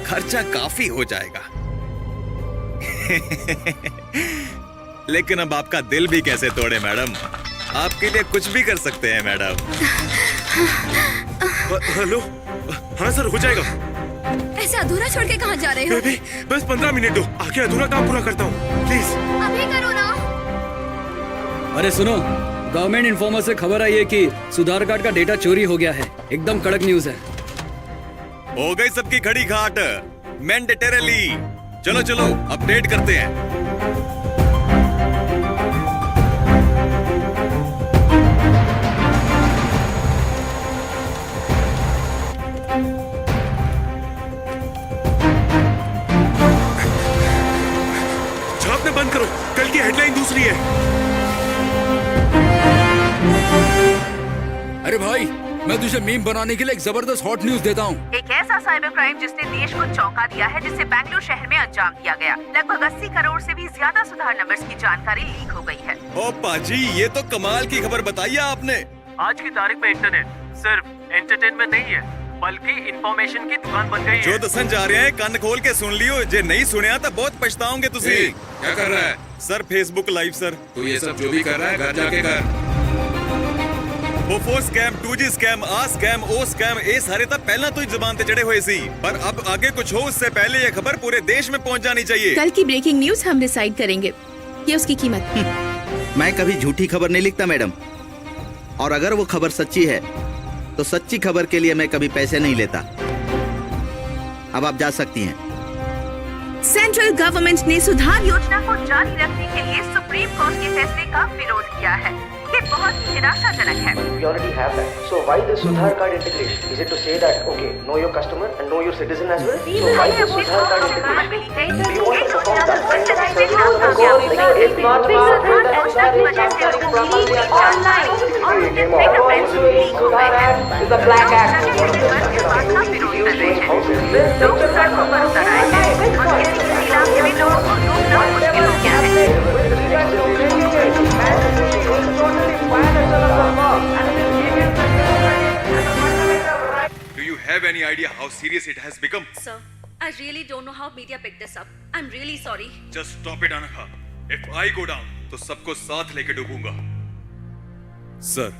खर्चा काफी हो जाएगा। लेकिन अब आपका दिल भी कैसे तोड़े मैडम, आपके लिए कुछ भी कर सकते हैं मैडम। हेलो, हाँ सर, हो जाएगा। ऐसे अधूरा छोड़ के कहाँ जा रहे हो? बेबी बस 15 मिनट दो, आके अधूरा काम पूरा करता हूँ प्लीज। अभी करो ना। अरे सुनो, गवर्नमेंट इन्फॉर्मर से खबर आई है कि सुधार कार्ड का डेटा चोरी हो गया है। एकदम कड़क न्यूज है। हो गई सबकी खड़ी घाट मैंडेटरली। चलो चलो अपडेट करते हैं। छापने बंद करो, कल की हेडलाइन दूसरी है। अरे भाई, मैं तुझे मीम बनाने के लिए एक जबरदस्त हॉट न्यूज देता हूँ। एक ऐसा साइबर क्राइम जिसने देश को चौंका दिया है, जिसे बेंगलुरु शहर में अंजाम दिया गया। लगभग 80 करोड़ से भी ज्यादा सुधार नंबर्स की जानकारी लीक हो गई है। ओ पाजी, ये तो कमाल की खबर बताई आपने। आज की तारीख में इंटरनेट सिर्फ एंटरटेनमेंट नहीं है, बल्कि इंफॉर्मेशन की दुकान बन गई है। जो दसन जा रहे हैं कान खोल के सुन लियो, जे नहीं सुनिया तो बहुत पछताओगे तुसी। क्या कर रहा है सर फेसबुक लाइव सर। तू? ये सब जो भी कर रहा है घर जाके कर। वो स्कैम, 2G स्कैम, आ स्कैम, ओ स्कैम, ये सारे तो पहला तो ही जुबान पे चढ़े हुए सी, पर अब आगे कुछ हो उससे पहले ये खबर पूरे देश में पहुंच जानी चाहिए। कल की ब्रेकिंग न्यूज हम डिसाइड करेंगे। ये उसकी कीमत। मैं कभी झूठी खबर नहीं लिखता मैडम, और अगर वो खबर सच्ची है तो सच्ची खबर के लिए मैं कभी पैसे नहीं लेता। अब आप जा सकती हैं। सेंट्रल गवर्नमेंट ने सुधार योजना को जारी रखने के लिए सुप्रीम कोर्ट के फैसले का विरोध किया है। ये बहुत ही निराशाजनक है। You already have that. So why the Sudhar card integration? Is it to say that okay, know your customer and know your citizen as well? So why the Sudhar card integration? Do you want to perform that kind of service to the court? If not, is a black act. लोग सड़कों पर उतर आए हैं और किसी इलाके में लोगों को ढूंढना मुश्किल हो गया है। Do you have any idea how serious it has become? Sir, I really don't know how media picked this up. I'm really sorry. Just stop it, Anakha. If I go down, तो सबको साथ लेके डूबूंगा। सर,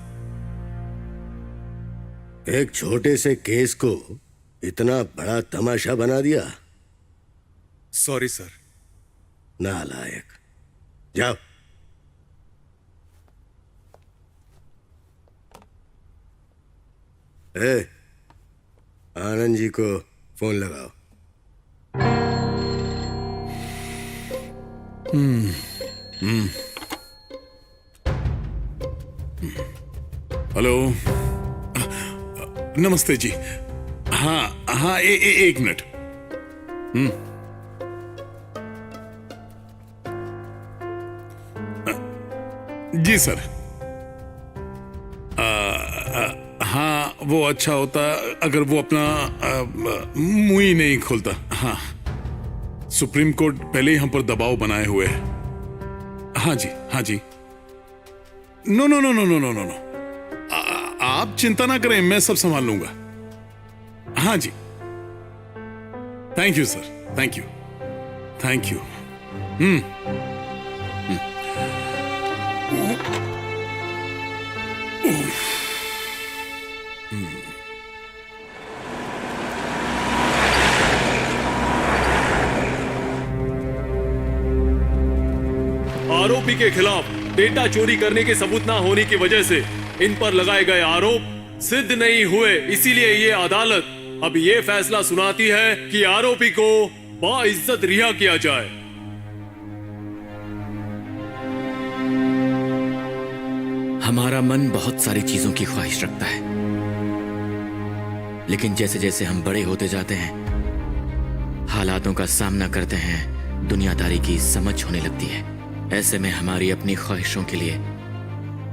एक छोटे से केस को इतना बड़ा तमाशा बना दिया। Sorry sir. नालायक। जाओ। आनंद जी को फोन लगाओ। हेलो, नमस्ते जी। हाँ हाँ, एक मिनट। जी सर। हाँ, वो अच्छा होता अगर वो अपना मुंह ही नहीं खोलता। हाँ, सुप्रीम कोर्ट पहले ही हम पर दबाव बनाए हुए है। हाँ जी, हाँ जी। No no no no no no no no, आप चिंता ना करें, मैं सब संभाल लूंगा। हाँ जी, thank you sir, thank you, thank you. आरोपी के खिलाफ डेटा चोरी करने के सबूत ना होने की वजह से इन पर लगाए गए आरोप सिद्ध नहीं हुए। इसीलिए ये अदालत अब ये फैसला सुनाती है कि आरोपी को बाइज्जत रिहा किया जाए। हमारा मन बहुत सारी चीजों की ख्वाहिश रखता है, लेकिन जैसे जैसे हम बड़े होते जाते हैं, हालातों का सामना करते हैं, दुनियादारी की समझ होने लगती है। ऐसे में हमारी अपनी ख्वाहिशों के लिए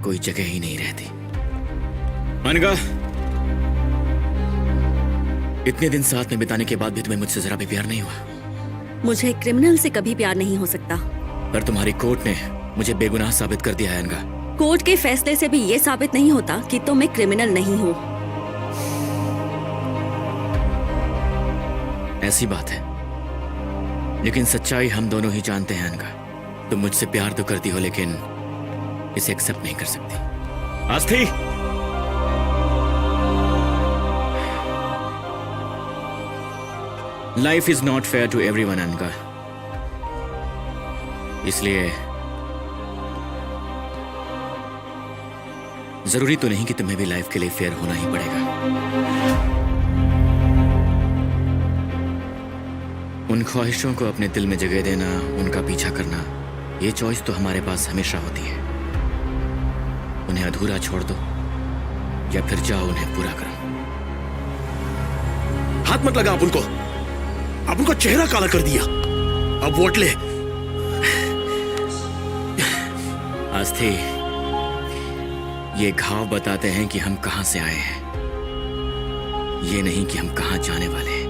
कोई जगह ही नहीं रहती। अनगा, इतने दिन साथ में बिताने के बाद भी तुम्हें मुझसे जरा भी प्यार नहीं हुआ। मुझे क्रिमिनल से कभी प्यार नहीं हो सकता। पर तुम्हारी कोर्ट ने मुझे बेगुनाह साबित कर दिया है अनगा। कोर्ट के फैसले से भी ये साबित नहीं होता कि तुम एक क्रिमिनल नहीं हो। ऐसी बात है, लेकिन सच्चाई हम दोनों ही जानते हैं अनगा। तुम मुझसे प्यार तो करती हो, लेकिन इसे एक्सेप्ट नहीं कर सकती। Aasthi, life is not fair to everyone अनका, इसलिए जरूरी तो नहीं कि तुम्हें भी लाइफ के लिए फेयर होना ही पड़ेगा। उन ख्वाहिशों को अपने दिल में जगह देना, उनका पीछा करना, ये चॉइस तो हमारे पास हमेशा होती है। उन्हें अधूरा छोड़ दो या फिर जाओ उन्हें पूरा करो। हाथ मत लगा आप उनका चेहरा काला कर दिया। अब वोट ले। आस्थी, ये घाव बताते हैं कि हम कहां से आए हैं, ये नहीं कि हम कहां जाने वाले हैं।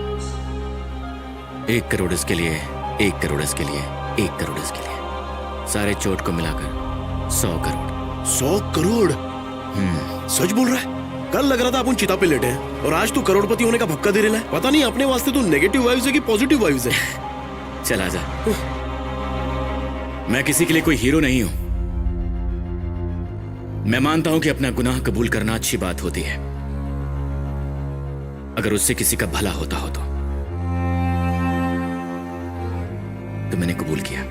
1 करोड़ इसके लिए, 1 करोड़ इसके लिए, 1 करोड़ इसके लिए, सारे चोट को मिलाकर 100 करोड़। 100 करोड़? सच बोल रहा है? कल लग रहा था अपन चिता पे लेटे हैं और आज तू करोड़पति होने का भक्का दे रहा है। पता नहीं अपने वास्ते तू नेगेटिव वाइब्स है कि पॉजिटिव वाइब्स है। चला जा। मैं किसी के लिए कोई हीरो नहीं हूं। मैं मानता हूं कि अपना गुनाह कबूल करना अच्छी बात होती है, अगर उससे किसी का भला होता हो तो मैंने कबूल किया।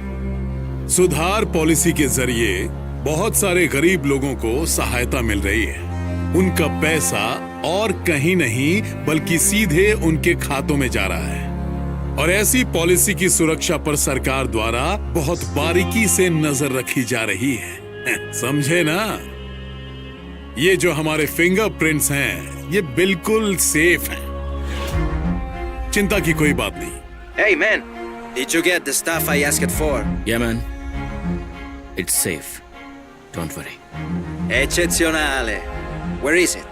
सुधार पॉलिसी के जरिए बहुत सारे गरीब लोगों को सहायता मिल रही है। उनका पैसा और कहीं नहीं बल्कि सीधे उनके खातों में जा रहा है, और ऐसी पॉलिसी की सुरक्षा पर सरकार द्वारा बहुत बारीकी से नजर रखी जा रही है। समझे ना? ये जो हमारे फिंगरप्रिंट्स हैं, ये बिल्कुल सेफ हैं। चिंता की कोई बात नहीं। Hey man, did you get the stuff I asked for? Yeah man, it's safe. Don't worry. Eccezionale. Where is it?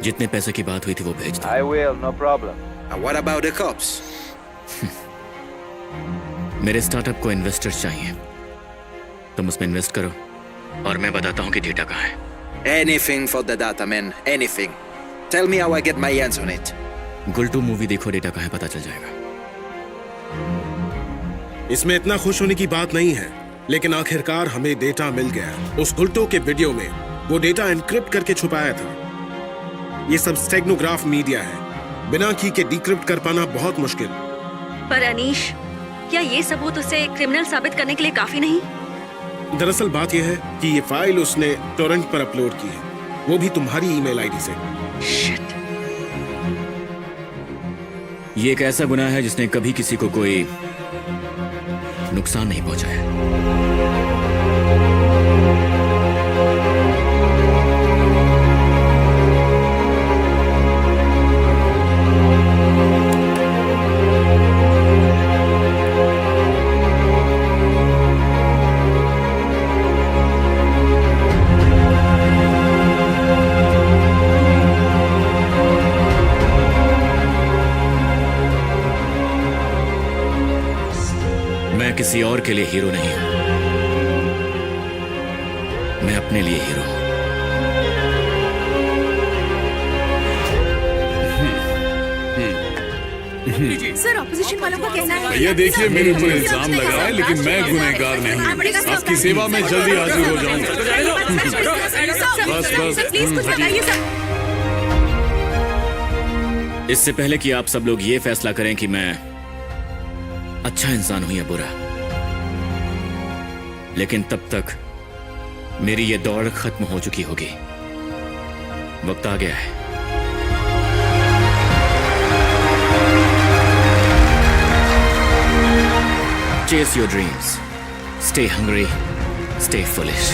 जितने पैसे की बात हुई थी वो भेज दो। I will, no problem. And what about the cops? मेरे स्टार्टअप को इन्वेस्टर्स चाहिए, तुम उसमें इन्वेस्ट करो और मैं बताता हूँ कि डेटा कहाँ है। Anything for the data, man. Anything. Tell me how I get my hands on it. Gultoo movie देखो, डेटा कहाँ है पता चल जाएगा। इसमें इतना खुश होने की बात नहीं है, लेकिन आखिरकार हमें डेटा मिल गया। उस गुल्टो के वीडियो में वो डेटा एनक्रिप्ट करके छुपाया था। ये सब स्टेगनोग्राफ मीडिया है, बिना की के डिक्रिप्ट कर पाना बहुत मुश्किल। पर अनीश, क्या ये सबूत उसे क्रिमिनल साबित करने के लिए काफी नहीं? दरअसल बात यह है कि ये फाइल उसने टोरेंट पर अपलोड की है, वो भी तुम्हारी ईमेल आईडी से। Shit. ये एक ऐसा गुनाह है जिसने कभी किसी को कोई नुकसान नहीं पहुंचाया। मैं किसी और के लिए हीरो नहीं हूं, मैं अपने लिए हीरो हूं। सर, ऑपोजिशन वालों का कहना है। भैया देखिए, मेरे ऊपर इल्जाम लगा है, लेकिन मैं गुनहगार नहीं हूँ। आपकी सेवा में जल्दी हाजिर हो जाऊंगा। बस बस। प्लीज कुछ बताइए सर। इससे पहले कि आप सब लोग ये फैसला करें कि मैं अच्छा इंसान हूं या बुरा, लेकिन तब तक मेरी ये दौड़ खत्म हो चुकी होगी। वक्त आ गया है। Chase your dreams. Stay hungry. Stay foolish.